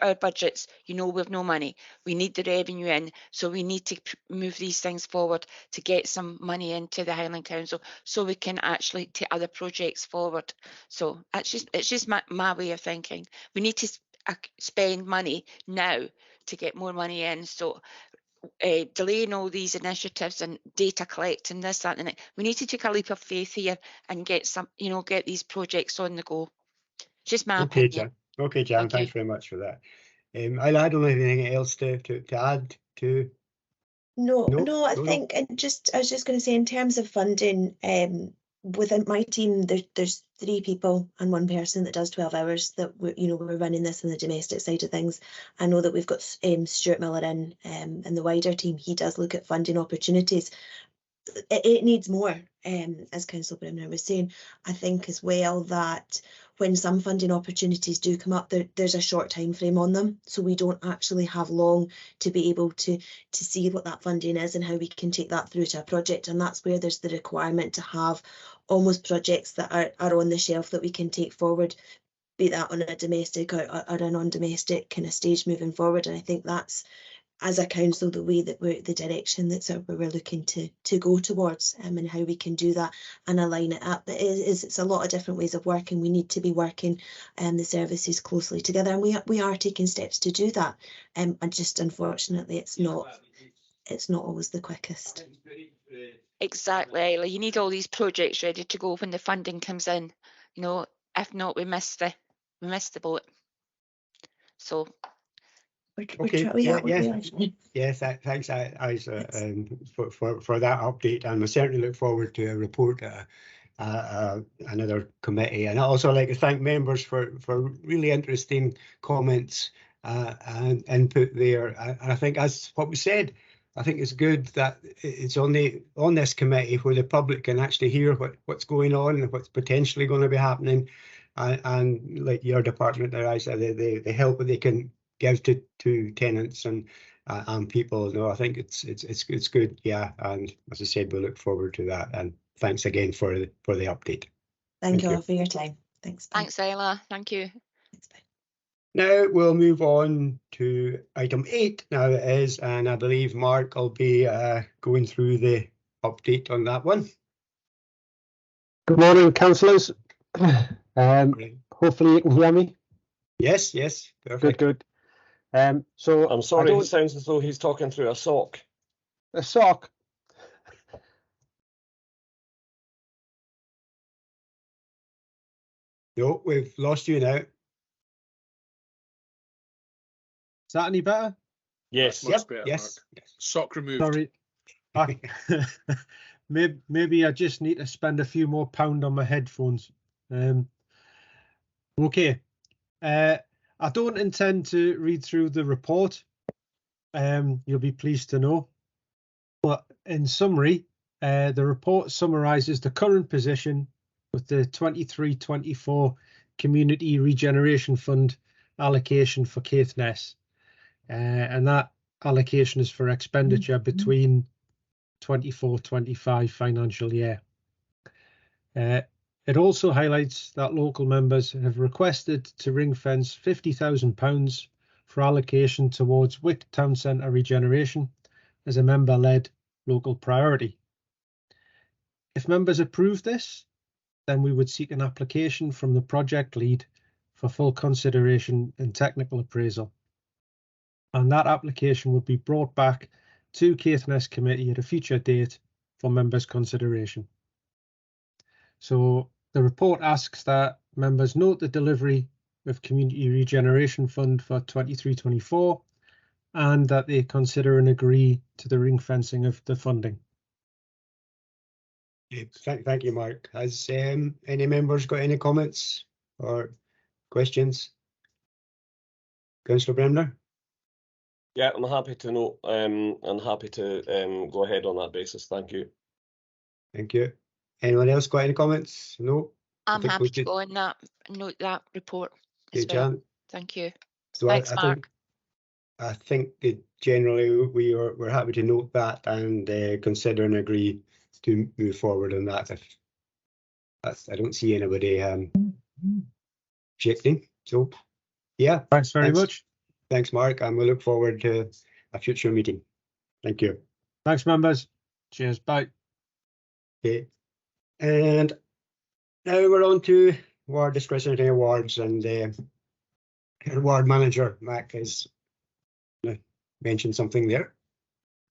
our budgets. You know, we've no money. We need the revenue in, so we need to move these things forward to get some money into the Highland Council, so we can actually take other projects forward. So it's just my way of thinking. We need to spend money now to get more money in. So delaying all these initiatives and data collecting this, that, and that. We need to take a leap of faith here and get some, you know, get these projects on the go. Just my opinion. Jan. Okay, Jan, thanks very much for that. I don't have anything else to add to. No, I think, and I was just going to say, in terms of funding, within my team, there's 3 people and 1 person that does 12 hours that we're running this on the domestic side of things. I know that we've got Stuart Miller in the wider team. He does look at funding opportunities. It needs more, as Councillor Brimner was saying. I think as well that when some funding opportunities do come up, there's a short time frame on them, so we don't actually have long to be able to see what that funding is and how we can take that through to a project. And that's where there's the requirement to have almost projects that are on the shelf that we can take forward, be that on a domestic or a non-domestic kind of stage moving forward. And I think that's, as a council, the way that the direction that's where we're looking to go towards, and how we can do that and align it up. It's a lot of different ways of working. We need to be working the services closely together, and we are taking steps to do that. And just unfortunately, it's not always the quickest. Exactly, Isla. You need all these projects ready to go when the funding comes in. You know, if not, we miss the boat. So. Okay. Yes. Thanks, Isa, for that update, and we certainly look forward to a report another committee. And I also like to thank members for really interesting comments and input there. And I think, as what we said, I think it's good that it's on this committee where the public can actually hear what's going on and what's potentially going to be happening, and like your department there, I said, the help that they can give to tenants and people. No, I think it's good, yeah. And as I said, we look forward to that. And thanks again for the update. Thank you all for your time. Thanks. Thanks, Ella. Thank you. Thanks, bye. Now we'll move on to item 8 now it is, and I believe Mark will be going through the update on that one. Good morning, councillors. Hopefully you can hear me. Yes, perfect. Good. So I'm sorry, it sounds as though he's talking through a sock. A sock. No, we've lost you now. Is that any better? Yes. Much better, yes. Mark. Sock removed. Sorry. Maybe I just need to spend a few more pound on my headphones. Okay. I don't intend to read through the report. You'll be pleased to know. But in summary, the report summarises the current position with the 23-24 Community Regeneration Fund allocation for Caithness. And that allocation is for expenditure between 24-25 financial year. It also highlights that local members have requested to ring fence £50,000 for allocation towards Wick Town Centre regeneration as a member-led local priority. If members approve this, then we would seek an application from the project lead for full consideration and technical appraisal. And that application would be brought back to Caithness Committee at a future date for members' consideration. So the report asks that members note the delivery of Community Regeneration Fund for 23-24 and that they consider and agree to the ring fencing of the funding. Thank you, Mark. Has any members got any comments or questions? Councillor Bremner? Yeah, I'm happy to know and happy to go ahead on that basis. Thank you. Thank you. Anyone else got any comments? No? I'm happy to go on that, note that report as well. Thank you. So Thanks, Mark. I think that generally we're happy to note that and consider and agree to move forward on that. I don't see anybody objecting. So yeah. Thanks very much. Thanks, Mark, and we look forward to a future meeting. Thank you. Thanks, members. Cheers. Bye. Okay. And now we're on to ward discretionary awards, and our ward manager, Mac, has mentioned something there.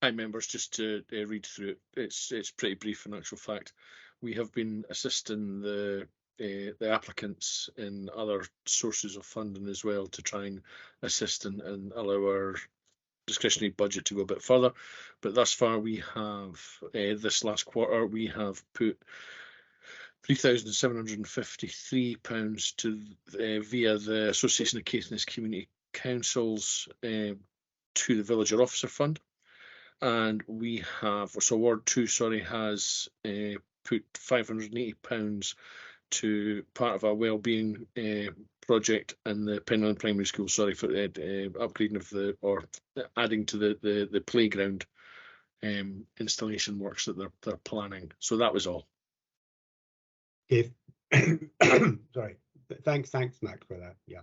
Hi, members, just to read through it. It's pretty brief in actual fact. We have been assisting the applicants in other sources of funding as well to try and assist and allow our discretionary budget to go a bit further. But thus far we have, this last quarter, we have put £3,753 to via the Association of Caithness Community Councils to the Villager Officer Fund. And we have, so Ward 2, sorry, has put £580 to part of our wellbeing project in the Penland Primary School, sorry, for upgrading of or adding to the playground installation works that they're planning. So that was all. Okay. Sorry. Thanks, Mac, for that. Yeah.